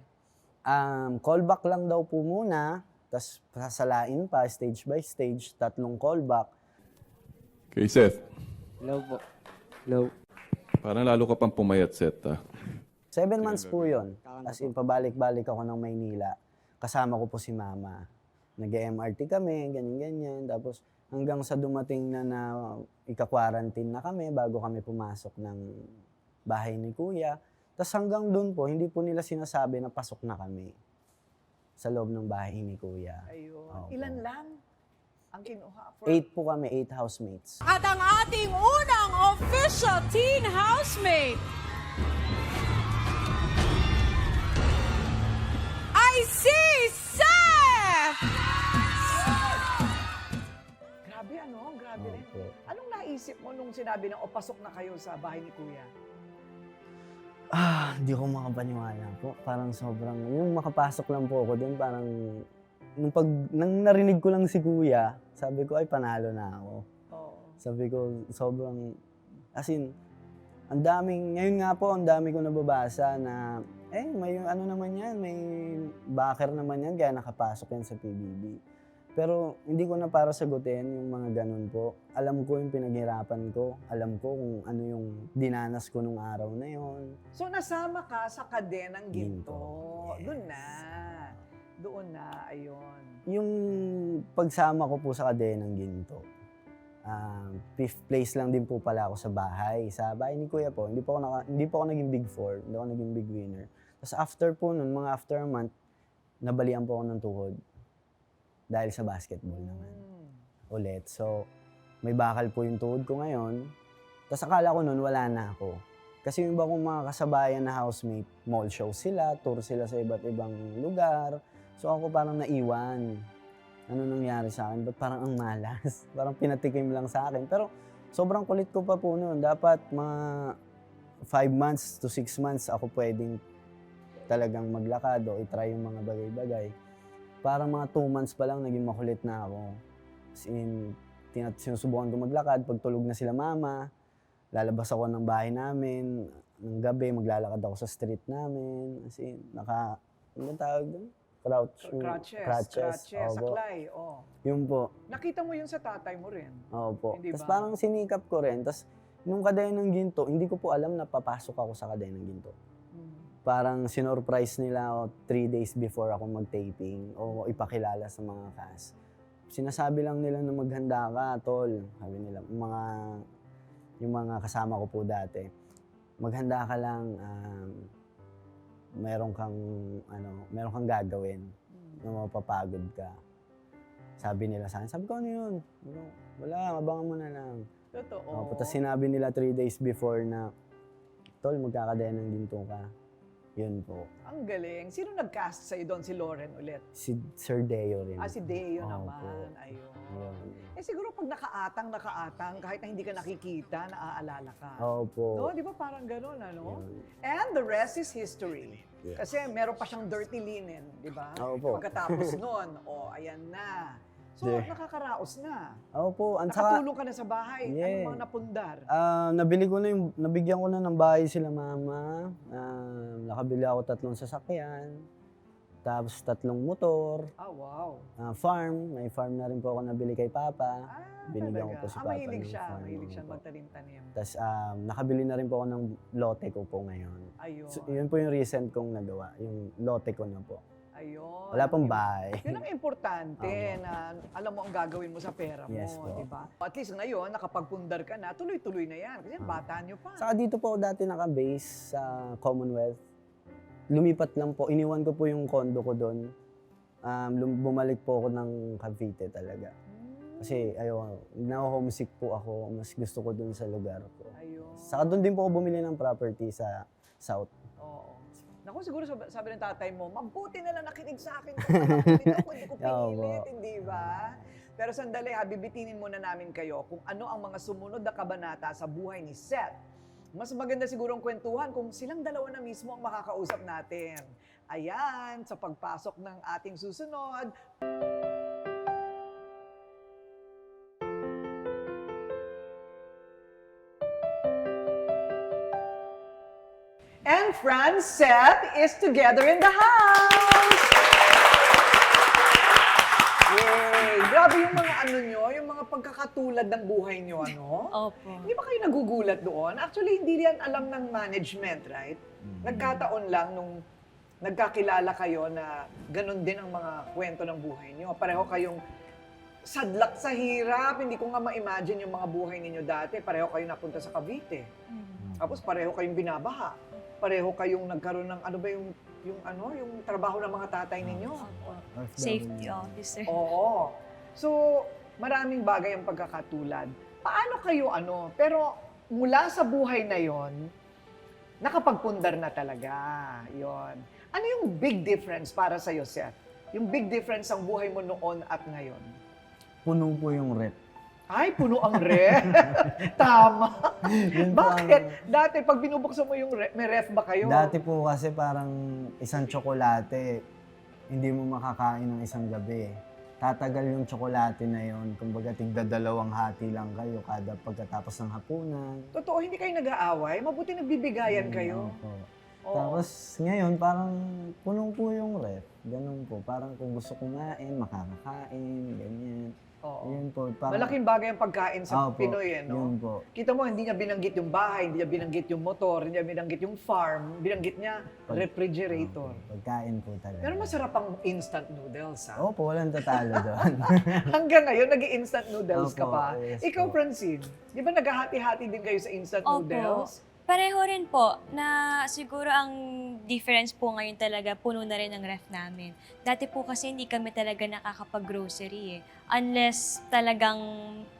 Callback lang daw po muna, tapos sasalain pa, stage by stage, 3 callback. Okay, Seth. Hello po. Hello. Parang lalo ka pang pumayat, Seth. 7 months po yun. As in, pabalik-balik ako ng Maynila. Kasama ko po si Mama. Nag-MRT kami, ganyan-ganyan. Tapos hanggang sa dumating na ika-quarantine na kami bago kami pumasok ng bahay ni Kuya. Tapos hanggang doon po, hindi po nila sinasabi na pasok na kami sa loob ng bahay ni Kuya. Ayun. Opo. Ilan lang ang kinuha? 8 po kami, 8 housemates. At ang ating unang official teen housemate ay si Seth! Grabe grabe rin. Opo. Anong naisip mo nung sinabi na pasok na kayo sa bahay ni Kuya? Hindi ko makapaniwala po. Parang sobrang, yung makapasok lang po ako doon, parang, nang narinig ko lang si Kuya, sabi ko, ay panalo na ako. Oo. Sabi ko, sobrang, as in, ang daming, ngayon nga po, ang dami ko nababasa na, may ano naman yan, may backer naman yan, kaya nakapasok yan sa PBB. Pero hindi ko na para sagutin yung mga ganun po. Alam ko yung pinaghirapan ko. Alam ko kung ano yung dinanas ko nung araw na yon. So nasama ka sa kadenang ginto. Yes. Doon na, ayun. Yung pagsama ko po sa kadenang ginto, 5th place lang din po pala ako sa bahay. Sa bahay ni Kuya po, hindi po ako naging big 4, hindi ako naging big winner. Tapos after po nun, mga after a month, nabalian po ako ng tuhod. Dahil sa basketball naman. Ulit. So, may bakal po yung tuhod ko ngayon. Tapos akala ko nun, wala na ako. Kasi yung iba kong mga kasabayan na housemate, mall show sila, tour sila sa iba't ibang lugar. So ako parang naiwan. Ano nangyari sa akin? Ba't parang ang malas? Parang pinatikim lang sa akin. Pero sobrang kulit ko pa po noon. Dapat mga 5 months to 6 months ako pwedeng talagang maglakad o itry yung mga bagay-bagay. Parang mga 2 months pa lang naging makulit na ako. As in, sinusubukan ko maglakad. Pag tulog na sila Mama, lalabas ako ng bahay namin. Ng gabi, maglalakad ako sa street namin. As in, ano tawag doon? Crutches, Opo. saklay, Yun po. Nakita mo yun sa tatay mo rin. Opo. Hindi Tapos ba? parang sinikap ko rin. Tapos nung Kadena ng Ginto, hindi ko po alam na papasok ako sa Kadena ng Ginto. Parang sinorprise nila ako 3 days before ako mag-taping o ipakilala sa mga cast. Sinasabi lang nila na maghanda ka, tol. Sabi nila, yung mga kasama ko po dati, maghanda ka lang, meron kang gagawin na mapapagod ka. Sabi nila sa akin. Sabi ko, ano yun? Wala, abangan mo na lang. Totoo. Tapos sinabi nila 3 days before na, tol, magkakadena ng ginto ka. Yun po. Ang galing. Sino nag-cast sa'yo doon? Si Lauren ulit? Si Sir Deo rin. Si Deo Opo. naman. Ayun. Yun. Siguro pag nakaatang, kahit na hindi ka nakikita, naaalala ka. Opo. No, di ba parang gano'n, ano? Yun. And the rest is history. Kasi meron pa siyang dirty linen, di ba? Opo. Pagkatapos nun, ayan na. So, nakakaraos na. Opo. Ang saka, Nakatulong ka na sa bahay. Yeah. Anong mga napundar? nabigyan ko na ng bahay sila Mama. Nakabili ako 3 sasakyan. Tapos 3 motor. Wow. Farm. May farm na rin po ako nabili kay Papa. Binigyan ko talaga. po si Papa Mahilig ng siya. farm. Mahilig siya Opo. magtanim-tanim. Tapos nakabili na rin po ako ng lote ko po ngayon. Ayun. So, yun po yung recent kong nagawa. Yung lote ko na po. Ayun. Wala pang bahay. Yun ang importante na alam mo ang gagawin mo sa pera mo, Yes po. di ba? At least ngayon, nakapagpundar ka na, tuloy-tuloy na yan. Kasi bata nyo pa. Saka dito po ako dati naka-base sa Commonwealth. Lumipat lang po. Iniwan ko po yung condo ko doon. Bumalik po ako ng Cavite talaga. Kasi na-homesick po ako. Mas gusto ko doon sa lugar ko. Ayun. Saka doon din po ako bumili ng property sa South. Oo. Naku, siguro sabi ng tatay mo, mabuti na lang nakinig sa akin. Hindi ko pinilit, hindi ba? Pero sandali, bibitinin muna namin kayo kung ano ang mga sumunod na kabanata sa buhay ni Seth Mas maganda sigurong kwentuhan kung silang dalawa na mismo ang makakausap natin. Ayan, sa pagpasok ng ating susunod. And Fran Seth is together in the house! Yay! Grabe yung mga ano nyo, yung mga pagkakatulad ng buhay nyo, ano? Opo. Hindi ba kayo nagugulat doon? Actually, hindi yan alam ng management, right? Nagkataon lang nung nagkakilala kayo na ganun din ang mga kwento ng buhay nyo. Pareho kayong sadlak sa hirap. Hindi ko nga ma-imagine yung mga buhay ninyo dati. Pareho kayong napunta sa Cavite. Tapos pareho kayong binabaha. Pareho kayong nagkaroon ng ano ba yung trabaho ng mga tatay ninyo. Opo. Safety officer. Oo. So, maraming bagay ang pagkakatulad. Paano kayo pero mula sa buhay na yon, nakapagpundar na talaga. Yon. Ano yung big difference para sa iyo, Seth? Yung big difference ang buhay mo noon at ngayon? Puno po yung rep. Ay, puno ang ref. Tama. Yun po Bakit? Dati, pag binubuksan mo yung ref, may ref ba kayo? Dati po kasi parang isang tsokolate, hindi mo makakain ng isang gabi. Tatagal yung tsokolate na yon. Kumbaga, tigdadalawang hati lang kayo kada pagkatapos ng hapunan. Totoo, hindi kayo nag-aaway. Mabuti nagbibigayan kayo. Opo. Oo. Tapos ngayon, parang punong po yung ref. Ganun po. Parang kung gusto kumain, makakakain, ganyan. Oo. Yun po. Parang, Malaking bagay ang pagkain sa Opo, Pinoy, no? Yun po. Kita mo, hindi niya binanggit yung bahay, hindi niya binanggit yung motor, hindi niya binanggit yung farm, binanggit niya refrigerator. Opo, pagkain po talaga. Pero masarap ang instant noodles, ha? Opo, walang tatalo doon. Hanggang ngayon, nag-instant noodles ka Opo, pa. yes Ikaw, po. Francine, di ba naghahati-hati din kayo sa instant Opo. noodles? Pareho rin po na siguro ang difference po ngayon talaga, puno na rin ang ref namin. Dati po kasi hindi kami talaga nakakapag-grocery eh. Unless talagang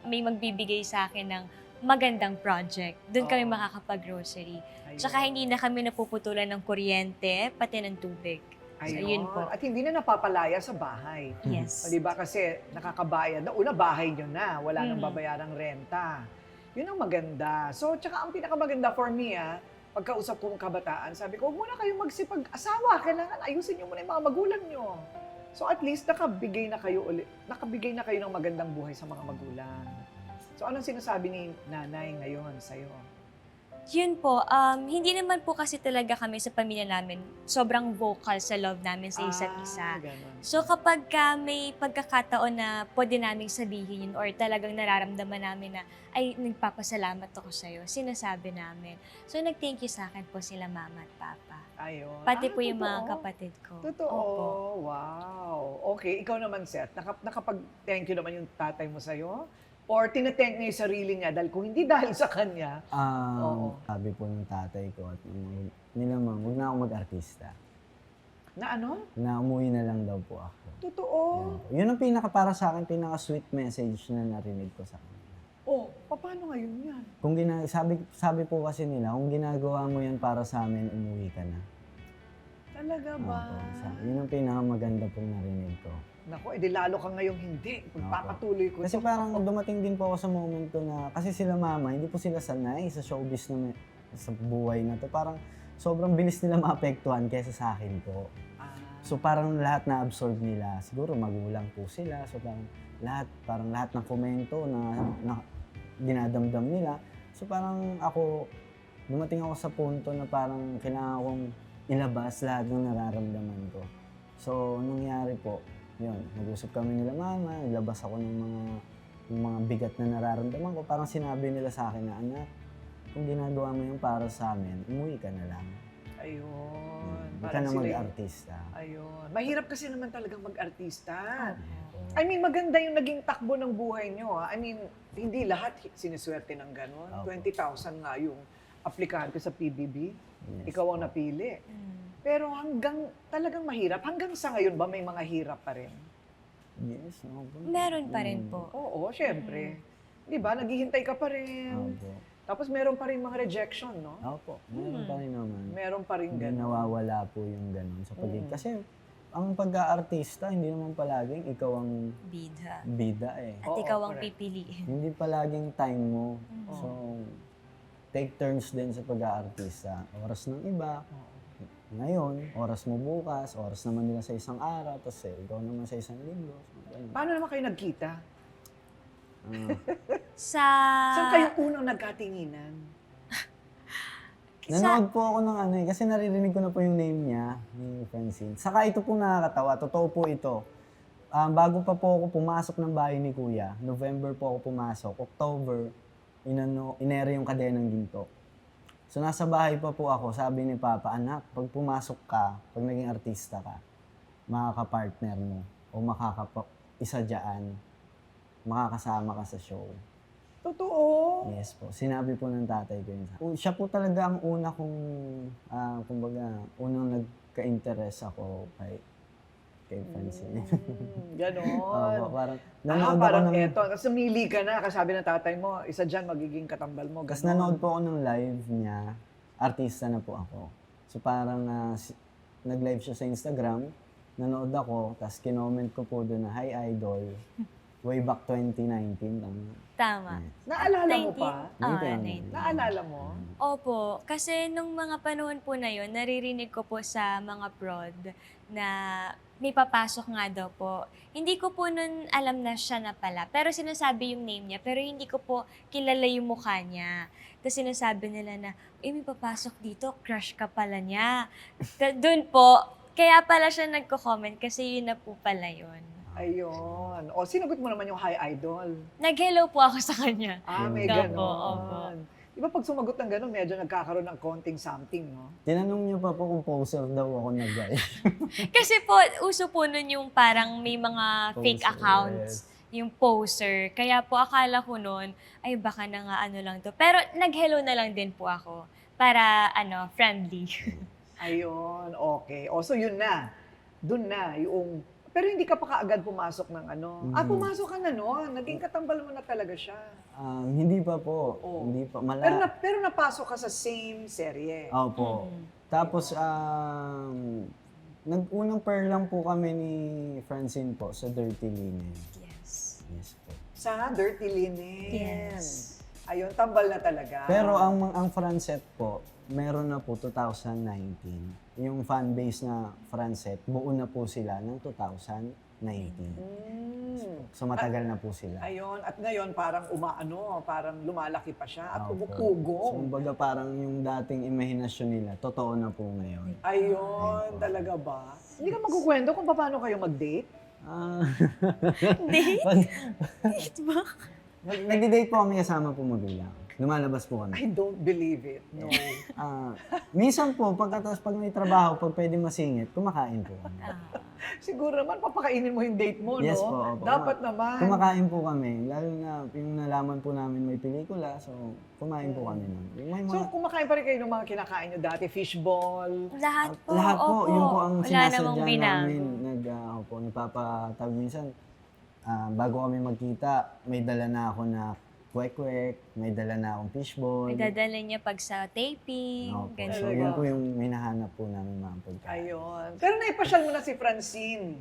may magbibigay sa akin ng magandang project. Doon kami Oo. makakapag-grocery. Ayun. Tsaka hindi na kami napuputulan ng kuryente, pati ng tubig. So, yun po. At hindi na napapalaya sa bahay. Yes. O, di ba? Kasi nakakabayad. Na una, bahay nyo na. Wala nang Mhm. babayarang renta. Yun ang maganda. So, tsaka ang pinakamaganda for me, pagkausap ko ng kabataan, sabi ko, huwag muna kayong magsipag-asawa. Kailangan ayusin nyo muna yung mga magulang nyo. So, at least nakabigay na kayo ng magandang buhay sa mga magulang. So, anong sinasabi ni nanay ngayon sa'yo? Yun po, hindi naman po kasi talaga kami sa pamilya namin sobrang vocal sa love namin sa isa't isa. Ganun. So kapag may pagkakataon na pwede naming sabihin yun or talagang nararamdaman namin na ay nagpapasalamat ako sa'yo, sinasabi namin. So nag-thank you sa akin po sila mama at papa. Ayun. Pati po yung totoo. mga kapatid ko. Totoo. Opo. Wow. Okay, ikaw naman, Seth. Nakapag-thank you naman yung tatay mo sa'yo? Or tinathank niya yung sarili niya dahil kung hindi dahil sa kanya, Oo. Sabi po ng tatay ko at nilamang, huwag na ako mag-artista. na ano? Na umuwi na lang daw po ako. Totoo. Yun ang para sa akin, pinaka-sweet message na narinig ko sa kanila. Oh, paano ngayon yan? Kung sabi po kasi nila, kung ginagawa mo yan para sa amin, umuwi ka na. Talaga ba? Yun ang pinakamaganda pong narinig ko. Naku, edi lalo ka ngayong hindi. Pagpapatuloy ko Kasi ito. parang dumating din po ako sa momento na, kasi sila mama, hindi po sila sanay sa showbiz na sa buhay na to. Parang sobrang bilis nila maapektuhan kaysa sa akin po. So parang lahat na absorb nila, siguro magulang po sila. So parang lahat ng komento na dinadamdam nila. So parang dumating ako sa punto na parang kailangan kong ilabas lahat ng nararamdaman ko. So nangyari po, yun, nag-usap kami nila mama, nilabas ako ng mga bigat na nararamdaman ko. Parang sinabi nila sa akin na, anak, kung ginagawa mo yun para sa amin, umuwi ka na lang. Ayun. Hindi ka Parang na sila- mag-artista. Ayun. Mahirap kasi naman talagang mag-artista. I mean, maganda yung naging takbo ng buhay nyo. I mean, hindi lahat siniswerte ng gano'n. Opo. 20,000 nga yung aplikante sa PBB. Yes. Ikaw ang napili. Pero talagang mahirap. Hanggang sa ngayon ba may mga hirap pa rin? Yes, opo. Meron pa rin po. Oo, syempre. Di ba? Naghihintay ka pa rin. Opo. Tapos meron pa rin mga rejection, no? Opo, meron pa rin naman. Meron pa rin Hindi gano'n. nawawala po yung ganun sa pagiging. Kasi ang pag-aartista, hindi naman palaging ikaw ang Bida. bida eh. At Oo, ikaw ang correct. pipiliin. Hindi palaging time mo. Mm. So, take turns din sa pag-aartista. Oras ng iba, ngayon, oras mo bukas, oras naman nila sa isang araw, tapos ikaw naman sa isang linggo. So, ganun. Paano naman kayo nagkita? Sa... Saan kayo unang nagkatinginan? Nanood po ako ng ano eh, kasi naririnig ko na po yung name niya, ni Francine. Saka ito po nakakatawa, totoo po ito. Bago pa po ako pumasok ng bahay ni Kuya, November po ako pumasok, October, inere yung kadenang ginto. So nasa bahay pa po ako, sabi ni Papa, anak, pag pumasok ka, pag naging artista ka, makaka-partner mo o isa dyan, makakasama ka sa show. Totoo. Yes po, sinabi po ng tatay ko yun. Siya po talaga ang una kong, kumbaga, unang nagka-interest ako kay Francine. Ganon. Opo, parang nanood ako parang ng... eto. Tapos namili ka na, kasabi ng tatay mo, isa dyan magiging katambal mo. Kasi ganon. nanood po ako ng live niya, artista na po ako. So parang nag-live siya sa Instagram, nanood ako, tapos kinoment ko po doon na, "Hi Idol, way back 2019." Tama. Naalala mo pa? 19. Naalala mo? Opo, kasi nung mga panahon po na yon, naririnig ko po sa mga prod na may papasok nga daw po. Hindi ko po nun alam na siya na pala, pero sinasabi yung name niya, pero hindi ko po kilala yung mukha niya. Tapos sinasabi nila na, may papasok dito, crush ka pala niya. Doon po, kaya pala siya nagko-comment kasi yun na po pala yun. Ayun. O, sinagot mo naman yung Hi Idol. Nag-hello po ako sa kanya. May Opo, ganon. opo. Di ba pag sumagot ng ganon, medyo nagkakaroon ng konting something, no? Tinanong niyo pa po kung poser daw ako nag-guy. Kasi po, uso po nun yung parang may mga fake Poser, accounts, yung poser. Kaya po akala ko nun, ay baka na nga ano lang to. Pero nag-hello na lang din po ako para friendly. Ayun, okay. O, so yun na. Doon na, yung... Pero hindi ka pa kaagad pumasok ng ano. Pumasok ka na noon. Naging katambal mo na talaga siya. Hindi pa po. Oh. Hindi pa. Pero napasok ka sa same serye. Opo. Tapos, nag-unang pair lang po kami ni Francine po sa Dirty Linen. Yes. Yes po. Sa Dirty Linen. Yes. Ayun, tambal na talaga. Pero ang Francet po, meron na po 2019. Yung fan base na Francet, buo na po sila ng 2019. So matagal na po sila. Ayun, at ngayon parang parang lumalaki pa siya at Opo. So umugong. kumbaga parang yung dating imahinasyon nila, totoo na po ngayon. Ayun, talaga ba? Hindi ka magkukwento kung paano kayo mag-date? Date? Pag- Date ba? Nag-date po kami kasama po magulang. Lumalabas po kami. I don't believe it. No. Minsan po, pag may trabaho, pag pwede masingit, kumakain po kami. Siguro naman papakainin mo yung date mo, Yes no? po, opo. Dapat naman. Kumakain po kami. Lalo na yung nalaman po namin may pelikula, so kumain po kami nun. Yung may So, mga, kumakain pa rin kayo ng mga kinakain nyo dati? Fishball? Lahat po, lahat po, opo. yun po ang Wala sinasadya namang namin. binago. Nagpapatawag minsan. Bago kami magkita, may dala na ako na kwek-kwek, may dala na akong fishball. May dadala niya pag sa taping, Opo. ganun. So, yun po yung hinahanap po namin mga pagkain. Ayun. Pero naipasyal mo na si Francine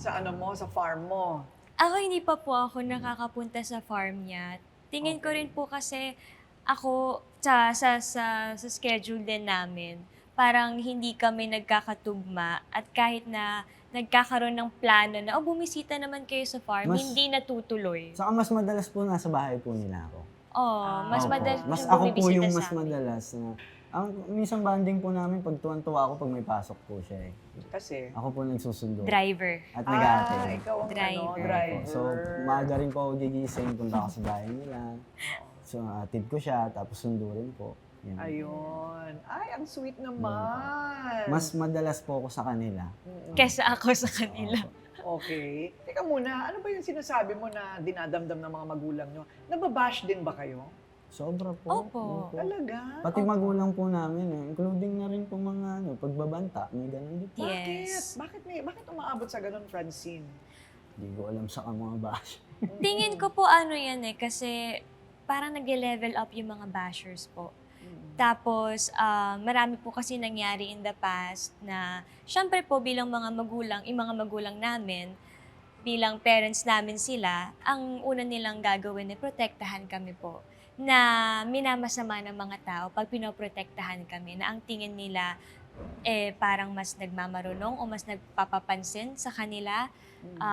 sa sa farm mo. Ako hindi pa po ako nakakapunta sa farm niya. Tingin ko rin po kasi ako sa schedule din namin, parang hindi kami nagkakatugma at kahit na nagkakaroon ng plano na, bumisita naman kayo sa farm, hindi natutuloy. Saka mas madalas po nasa bahay po nila ako. Mas Opo. madalas Mas siyang ako po bumibisita yung sa mas amin. madalas na... minsan banding po namin, pag tuwan-tuwa ako pag may pasok po siya eh. Kasi? Ako po nagsusundo. Driver. At nag-aatid. Ikaw ang Driver. driver. So, maaga rin po ako gigising, punta ako sa bahay nila. So, atid ko siya, tapos sundo rin po. Yan. Ayun. Ay, ang sweet naman. Mas madalas po ako sa kanila. Kesa ako sa kanila. Okay. Teka muna, ano ba yung sinasabi mo na dinadamdam ng mga magulang nyo? Nababash din ba kayo? Sobra po. Opo. Opo. Talaga? Pati magulang po namin, including na rin po mga pagbabanta, may ganun din po. Yes. Bakit umaabot sa ganun, Francine? Hindi ko alam sa mga bash. Tingin ko po yan kasi parang nag-level up yung mga bashers po. Tapos, marami po kasi nangyari in the past na, syempre po bilang mga magulang, yung mga magulang namin, bilang parents namin sila, ang una nilang gagawin ay protektahan kami po. na minamasama ng mga tao pag pinoprotektahan kami, na ang tingin nila parang mas nagmamarunong o mas nagpapapansin sa kanila.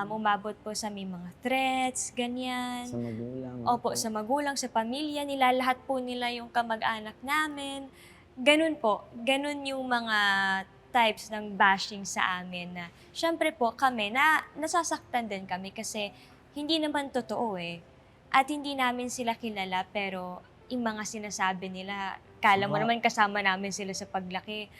Umabot po sa may mga threats, ganyan. Sa magulang. Opo, sa magulang, sa pamilya nila, lahat po nila yung kamag-anak namin. Ganun po, ganun yung mga types ng bashing sa amin na syempre po kami, nasasaktan din kami kasi hindi naman totoo At hindi namin sila kilala pero yung mga sinasabi nila, kala mo Saka- naman kasama namin sila sa paglaki,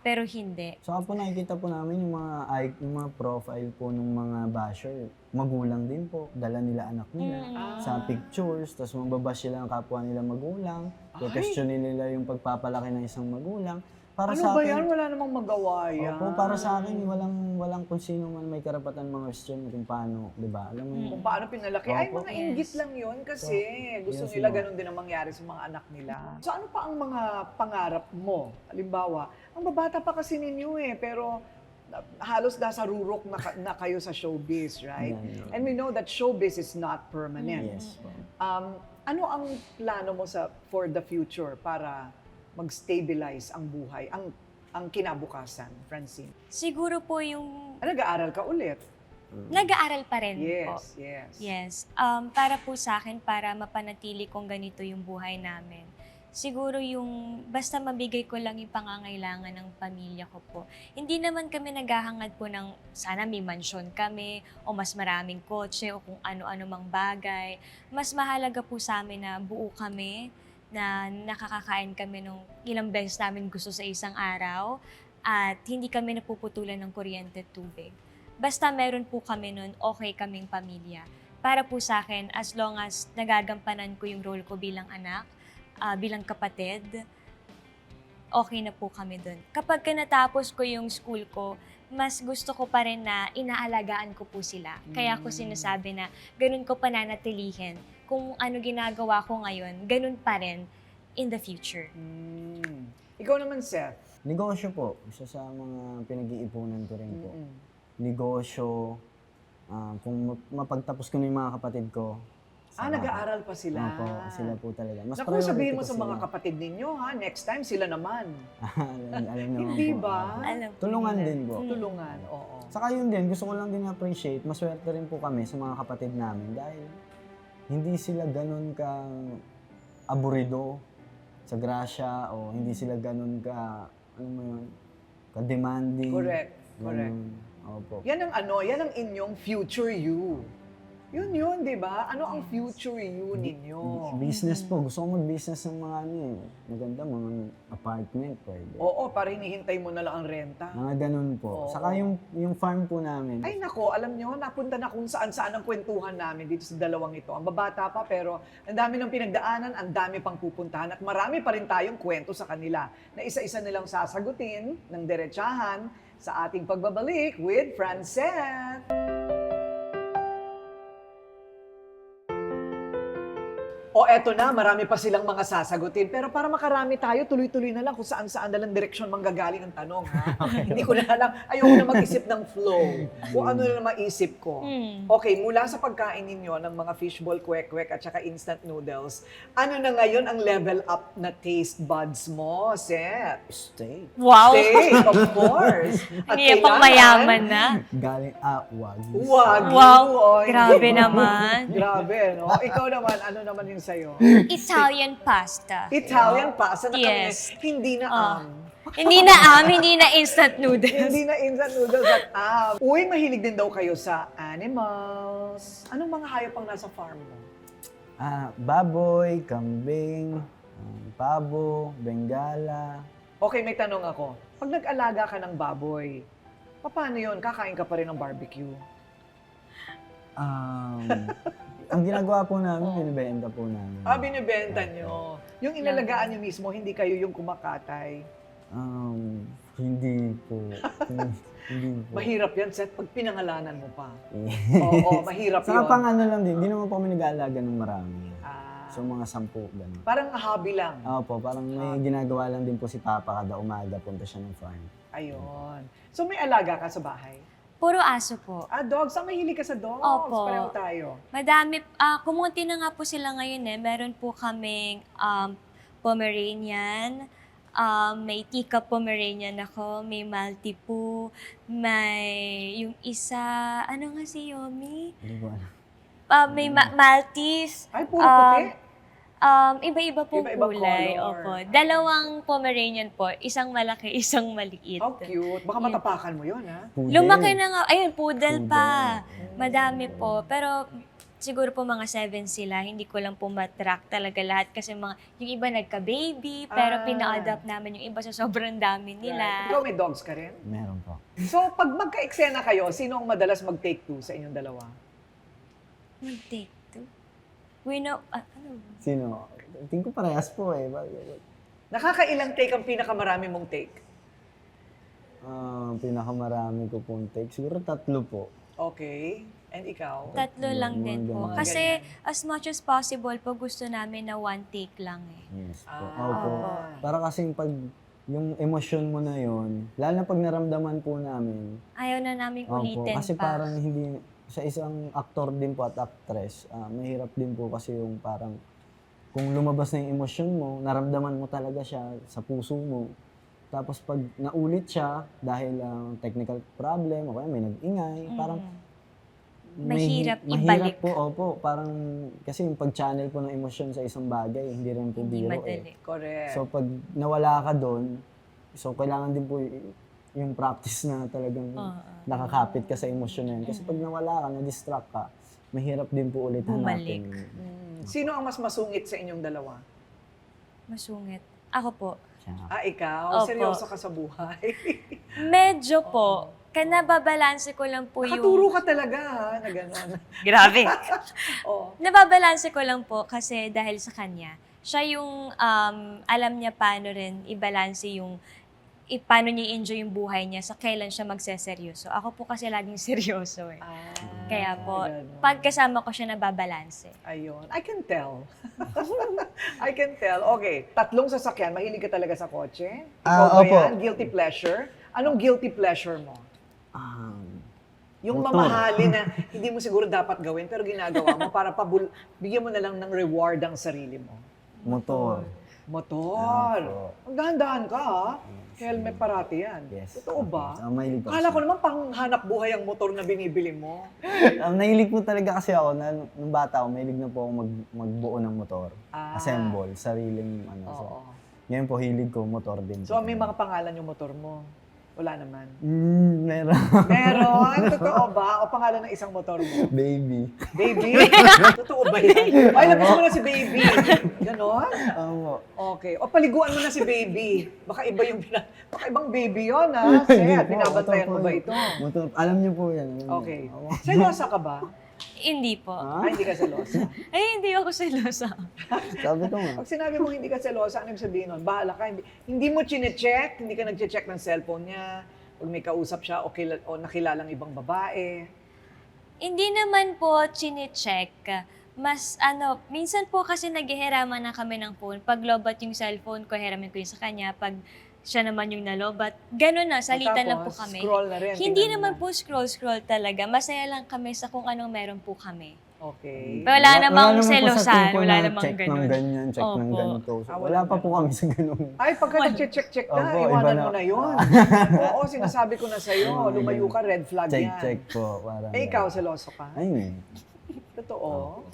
pero hindi. Saka po nakikita po namin yung mga profile po ng mga basher. Magulang din po. Dala nila anak nila sa pictures. Tapos mababash sila ng kapwa nila magulang. Questionin nila yung pagpapalaki ng isang magulang. Para Ano sa ba akin, yan? Wala namang magawa yan. Opo, para sa akin, walang kung sino man may karapatan mga question kung paano, di ba? Alam mo yun? Kung paano pinalaki. Ay, Opo. mga inggit lang yun kasi gusto yes, nila ma'am. ganun din ang mangyari sa mga anak nila. So ano pa ang mga pangarap mo? Halimbawa, ang babata pa kasi ninyo pero halos nasa rurok na kayo sa showbiz, right? Yan. And we know that showbiz is not permanent. Yes po. Ano ang plano mo for the future para mag-stabilize ang buhay, ang kinabukasan, Francine? Siguro po yung Nag-aaral ka ulit. nag-aaral pa rin po. Yes. Yes. Para po sa akin, para mapanatili kong ganito yung buhay namin. Siguro yung basta mabigay ko lang yung pangangailangan ng pamilya ko po. Hindi naman kami naghahangad po ng sana may mansyon kami o mas maraming kotse o kung ano-ano mang bagay. Mas mahalaga po sa amin na buo kami, na nakakakain kami nung ilang beses namin gusto sa isang araw at hindi kami napuputulan ng kuryente at tubig. Basta meron po kami nun, okay kaming pamilya. Para po sa akin, as long as nagagampanan ko yung role ko bilang anak, bilang kapatid, okay na po kami dun. Kapag natapos ko yung school ko, mas gusto ko pa rin na inaalagaan ko po sila. Kaya ako sinasabi na ganun ko pananatilihin. Kung ano ginagawa ko ngayon, ganun pa rin in the future. Ikaw naman, Seth. Negosyo po. Isa sa mga pinag-iipunan ko rin po. Negosyo. Kung mapagtapos ko na yung mga kapatid ko. Nag-aaral pa sila. Opo, sila po talaga. Mas Naku, sabihin mo priority sa ko mga sila. kapatid ninyo, next time sila naman. Alam naman Hindi po. ba? Alam po Tulungan nila. din po. Tulungan, oo. Saka yun din, gusto ko lang din appreciate, maswerte rin po kami sa mga kapatid namin dahil hindi sila ganun ka aburido sa grasya o hindi sila ganun ka, ano mo yun, ka-demanding. Correct. Ganun. Opo. Yan ang inyong future you. Yun, di ba? Ano ang future you ninyo? Business po. Gusto ko mag-business ng mga maganda, mga apartment pwede. Oo, para hinihintay mo na lang ang renta. Mga ganun po. Oo. Saka yung farm po namin. Ay nako, alam nyo, napunta na kung saan-saan ang kwentuhan namin dito sa dalawang ito. Ang babata pa pero ang dami ng pinagdaanan, ang dami pang pupuntahan at marami pa rin tayong kwento sa kanila na isa-isa nilang sasagutin ng diretsahan sa ating pagbabalik with Francette. O eto na, marami pa silang mga sasagutin. Pero para makarami tayo, tuloy-tuloy na lang kung saan-saan na lang direksyon manggagaling ang tanong. Ha? Hindi ko na alam. Ayoko na mag-isip ng flow. Kung ano na maisip ko. Okay, mula sa pagkain ninyo ng mga fishball kwek-kwek at saka instant noodles, ano na ngayon ang level up na taste buds mo, Seth? Steak. Wow! Steak, of course. At Hindi pang kailangan- mayaman na. Galing, wagyu. Wagyu. Wow! Oh, Grabe naman. Grabe, no? Ikaw naman, ano naman yung sa'yo? Italian pasta. Italian pasta na Yes. hindi na Hindi na hindi na instant noodles. Hindi na instant noodles at Uy, mahilig din daw kayo sa animals. Anong mga hayop ang nasa farm mo? Baboy, kambing, pabo, bengala. Okay, may tanong ako. Pag nag-alaga ka ng baboy, paano yun? Kakain ka pa rin ng barbecue? Ang ginagawa po namin, binibenta po namin. Binibenta nyo. Yung inalagaan nyo mismo, hindi kayo yung kumakatay. Hindi po. Hindi po. Mahirap yan, Seth, pag pinangalanan mo pa. Eh. Oo, mahirap Saka yun. pang ano lang din, hindi naman po kami nag-aalaga ng marami. Ah, So mga 10, gano'n. parang hobby lang. Opo, parang may ginagawa lang din po si Papa kada umaga, punta siya ng farm. Ayun. So may alaga ka sa bahay? Puro aso po. Dogs. Mahilig ka sa dogs. Opo. Pareho tayo. Madami, kumunti na nga po sila ngayon eh. Meron po kaming Pomeranian, may teacup Pomeranian ako, may Maltipoo, may yung isa, ano nga si Yomi? Hindi ko alam. May Maltese. Ay, puro puti. Iba-iba pong Iba-ibang kulay. color. Opo. Dalawang Pomeranian po. Isang malaki, isang maliit. How cute. Baka matapakan mo yun, ha? Poodle. Lumaki na nga. Ayun, poodle pa. Poodle. Madami po. Pero siguro po mga 7 sila. Hindi ko lang po matrack talaga lahat. Kasi yung iba nagka-baby. Pero pina-adapt namin yung iba sa sobrang dami nila. Ikaw may dogs ka rin? Meron po. So, pag magka-eksena kayo, sino ang madalas mag-take two sa inyong dalawa? Mag-take two. Ano? Sino? Tingin ko parehas po eh. Nakakailang take ang pinakamarami mong take? Pinakamarami ko pong take. Siguro 3 po. Okay. And ikaw? 3 lang din po. Mga Kasi as much as possible po, gusto namin na 1 take lang eh. Yes po. Ah. Opo. Para kasing pag yung emosyon mo na yon, lalo na pag naramdaman po namin, Ayaw na namin opo, ulitin kasi pa. parang hindi, sa isang aktor din po at actress, mahirap din po kasi yung parang, kung lumabas na yung emosyon mo, naramdaman mo talaga siya sa puso mo. Tapos pag naulit siya, dahil technical problem, o kaya may nag-ingay, parang Mahirap mahirap ibalik. po, opo. Parang, kasi yung pag-channel po ng emosyon sa isang bagay, hindi rin po Hindi biro madali. Correct. So pag nawala ka doon, so kailangan din po yung practice na talagang nakakapit ka sa emosyon na yun. Kasi pag nawala ka, na-distract ka, mahirap din po ulit Bumalik. hanapin. Sino ang mas masungit sa inyong dalawa? Masungit. Ako po. Ikaw? Opo. Seryoso ka sa buhay? Medyo po. Kaya nababalanse ko lang po Nakaturo yung... ka talaga, ha? Na gano'n. Grabe. Oo. Nababalanse ko lang po kasi dahil sa kanya. Siya yung alam niya paano rin ibalanse yung paano niya i-enjoy yung buhay niya sa kailan siya magseseryoso. Ako po kasi laging seryoso eh. Kaya po, Ganun. pag kasama ko siya nababalanse. Ayun. I can tell. I can tell. Okay. 3 sasakyan. Mahilig ka talaga sa kotse? Ikaw ba Opo. yan? Guilty pleasure? Anong guilty pleasure mo? Yung Motor. mamahalin na hindi mo siguro dapat gawin pero ginagawa mo para bigyan mo na lang ng reward ang sarili mo. Motor. Motor. Opo. Ang dahan-dahan ka, ha? Helmet parati yan. Yes. Totoo ba? Mahilig po. Kala ko naman pang hanap buhay ang motor na binibili mo. Nahilig po talaga kasi ako, nung bata ako, mahilig na po ako magbuo ng motor. Assemble, sariling So, Oo. ngayon po, hilig ko, motor din. So, may mga pangalan yung motor mo? Wala naman. Meron. Meron? Totoo ba? O pangalan ng isang motor mo? Baby. Baby? Totoo ba yan? Ay, labas mo na si Baby. Ganon? Opo. Okay. O paliguan mo na si Baby. Baka ibang baby yun, ha? Seth, binabantayan mo ba ito? Motor, alam niyo po yan. Okay. Selosa ka ba? Hindi po. Ay, hindi ka selosa. Ay, hindi ako selosa. Sabi ko nga. Pag sinabi mo hindi ka selosa, ano yung sabihin nun? Bahala ka. Hindi mo chine-check, hindi ka nag-check ng cellphone niya. Pag may kausap siya o nakilalang ibang babae. Hindi naman po chine-check. Mas minsan po kasi naghihiraman na kami ng phone. Pag lobat yung cellphone ko, hiramin ko yun sa kanya. Pag siya naman yung nalobat, gano'n na, salitan lang po Tapos, kami. scroll na rin. Hindi tingnan naman mo po scroll talaga. Masaya lang kami sa kung anong meron po kami. na. Okay. Wala namang naman po sa selosan, tipo wala na namang check ganun. ng ganyan, check ng Opo. ganito. So, Ah, wala pa po kami sa ganun. Ay, pagka nag-check na, Opo, iba iwanan na. mo na yun. Oo, sinasabi ko na sa'yo, lumayo ka, red flag yan. Check po. Parang, Ikaw, seloso ka? Ayun. Totoo?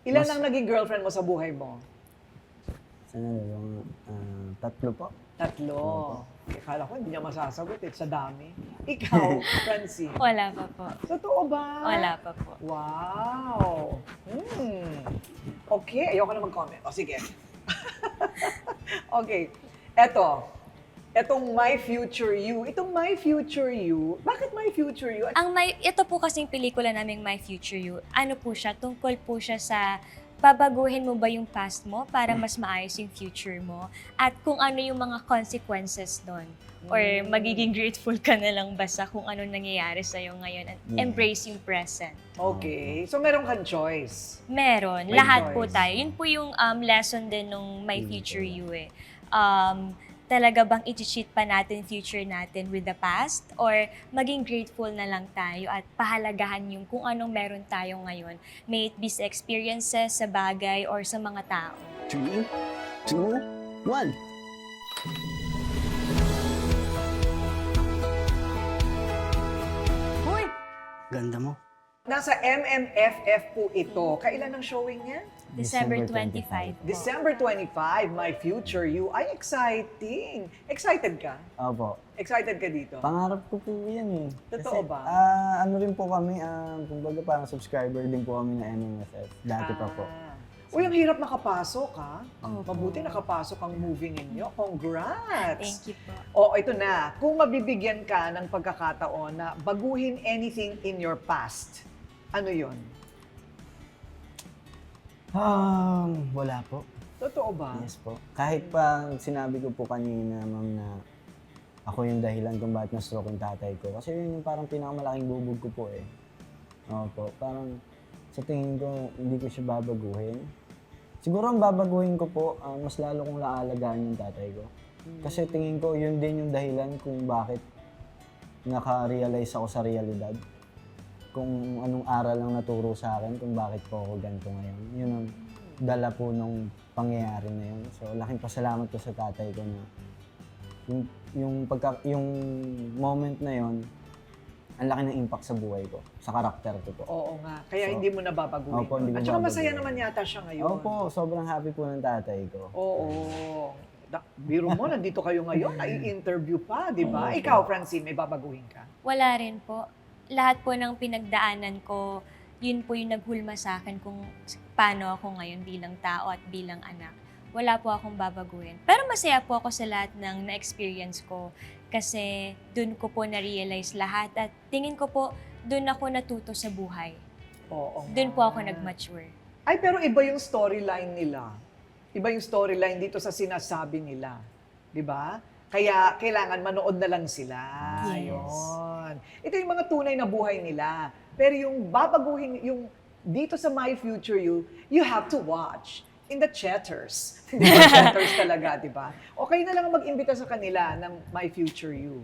Ilan ang naging girlfriend mo sa buhay mo? Sana yung 3 po. 3. Akala ko hindi niya masasagot sa dami. Ikaw, Francine. Wala pa po. Totoo ba? Wala pa po. Wow. Okay, ayoko na mag-comment. O sige. Okay. Etong My Future You. Itong My Future You, bakit My Future You? Ito po kasing pelikula naming My Future You, ano po siya, tungkol po siya sa babaguhin mo ba yung past mo para mas maayos yung future mo at kung ano yung mga consequences nun. Or magiging grateful ka na lang ba sa kung ano nangyayari sa'yo ngayon at embrace yung present. Okay. So, meron kang choice. Meron. May Lahat po choice. tayo. Yun po yung lesson din nung My Future You eh. talaga bang i-cheat pa natin future natin with the past? Or maging grateful na lang tayo at pahalagahan yung kung anong meron tayo ngayon? May it be sa experiences, sa bagay, or sa mga tao. 3, 2, 1. Hoy, Ganda mo. nasa MMFF po ito. Kailan ang showing niya? December 25. po. December 25, My Future You. Ay, exciting. Excited ka? Opo. Excited ka dito? Pangarap ko po yan eh. Totoo ba? Ano rin po kami, kumbaga parang subscriber din po kami na MMFF. Dati pa po. Uy, ang hirap makapasok, ha? Opo. Mabuti nakapasok ang movie ninyo. Congrats! Thank you po. O, ito na. Kung mabibigyan ka ng pagkakataon na baguhin anything in your past, ano yon? Wala po. Totoo ba? Yes po. Kahit pa sinabi ko po kanina, ma'am, na ako yung dahilan kung bakit na-stroke yung tatay ko. Kasi yun yung parang pinakamalaking bubog ko po eh. Opo, parang sa tingin ko, hindi ko siya babaguhin. Siguro ang babaguhin ko po, mas lalo kong laalagaan yung tatay ko. Kasi tingin ko, yun din yung dahilan kung bakit naka-realize ako sa realidad. Kung anong aral ang naturo sa akin, kung bakit po ako ganito ngayon. Yun ang dala po nung pangyayari na yun. So, laking pasalamat ko sa tatay ko na yung moment na yun, ang laki ng impact sa buhay ko, sa karakter ko po. Oo nga. Kaya So, hindi mo nababaguhin. Opo, hindi ko At saka masaya babaguhin. naman yata siya ngayon. Opo, sobrang happy po ng tatay ko. Oo. Biro mo, nandito kayo ngayon, nai-interview pa, di ba? Opo. Ikaw, Francine, may babaguhin ka? Wala rin po. Lahat po ng pinagdaanan ko, yun po yung naghulma sa akin kung paano ako ngayon bilang tao at bilang anak. Wala po akong babaguhin. Pero masaya po ako sa lahat ng na-experience ko kasi dun ko po na-realize lahat at tingin ko po dun ako natuto sa buhay. Oo. Dun po ako nag-mature. Ay, pero iba yung storyline nila. Iba yung storyline dito sa sinasabi nila. Di ba? Kaya kailangan manood na lang sila. Yes. Yun. Ito yung mga tunay na buhay nila. Pero yung babaguhin, yung dito sa My Future you have to watch in the chatters. Di ba? Chatters talaga, di ba? O kayo na lang ang mag-imbita sa kanila ng My Future You.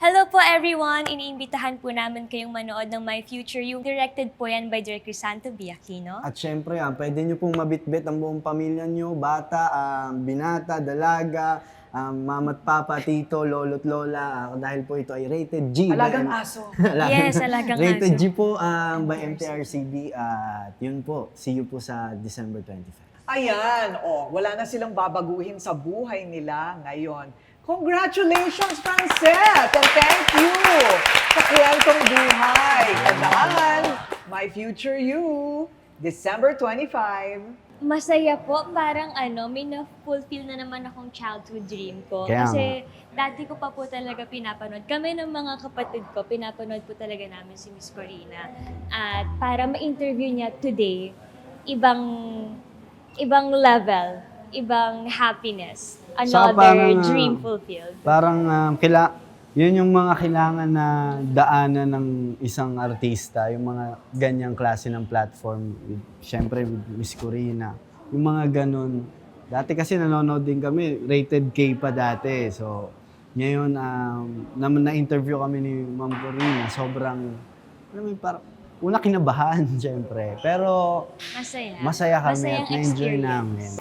Hello po everyone! Iniimbitahan po namin kayong manood ng My Future You. Directed po yan by Director Crisanto B. Aquino. At syempre, pwede nyo pong mabitbit ang buong pamilya nyo, bata, binata, dalaga, mama't papa, tito, lolo't lola, dahil po ito ay rated G. Alagang aso. Yes, alagang Rated aso. G po by MTRCB at yun po, see you po sa December 25. Ayan, wala na silang babaguhin sa buhay nila ngayon. Congratulations, Francette! And thank you sa kwentong buhay. Tandaan, My Future You, December 25. Masaya po, parang may na-fulfill na naman akong childhood dream ko. Kaya Kasi dati ko pa po talaga pinapanood. Kami ng mga kapatid ko, pinapanood po talaga namin si Miss Corina. At para ma-interview niya today, ibang level, ibang happiness, Saka another parang, dream fulfilled. Parang yun yung mga kailangan na daanan ng isang artista, yung mga ganyang klase ng platform. Siyempre, with Miss Corina. Yung mga ganun. Dati kasi nanonood din kami, rated K pa dati. So, ngayon, na-interview kami ni Ma'am Corina. Sobrang, parang, una kinabahan, siyempre. Pero, Masaya. masaya kami Masayang at na-enjoy experience. namin.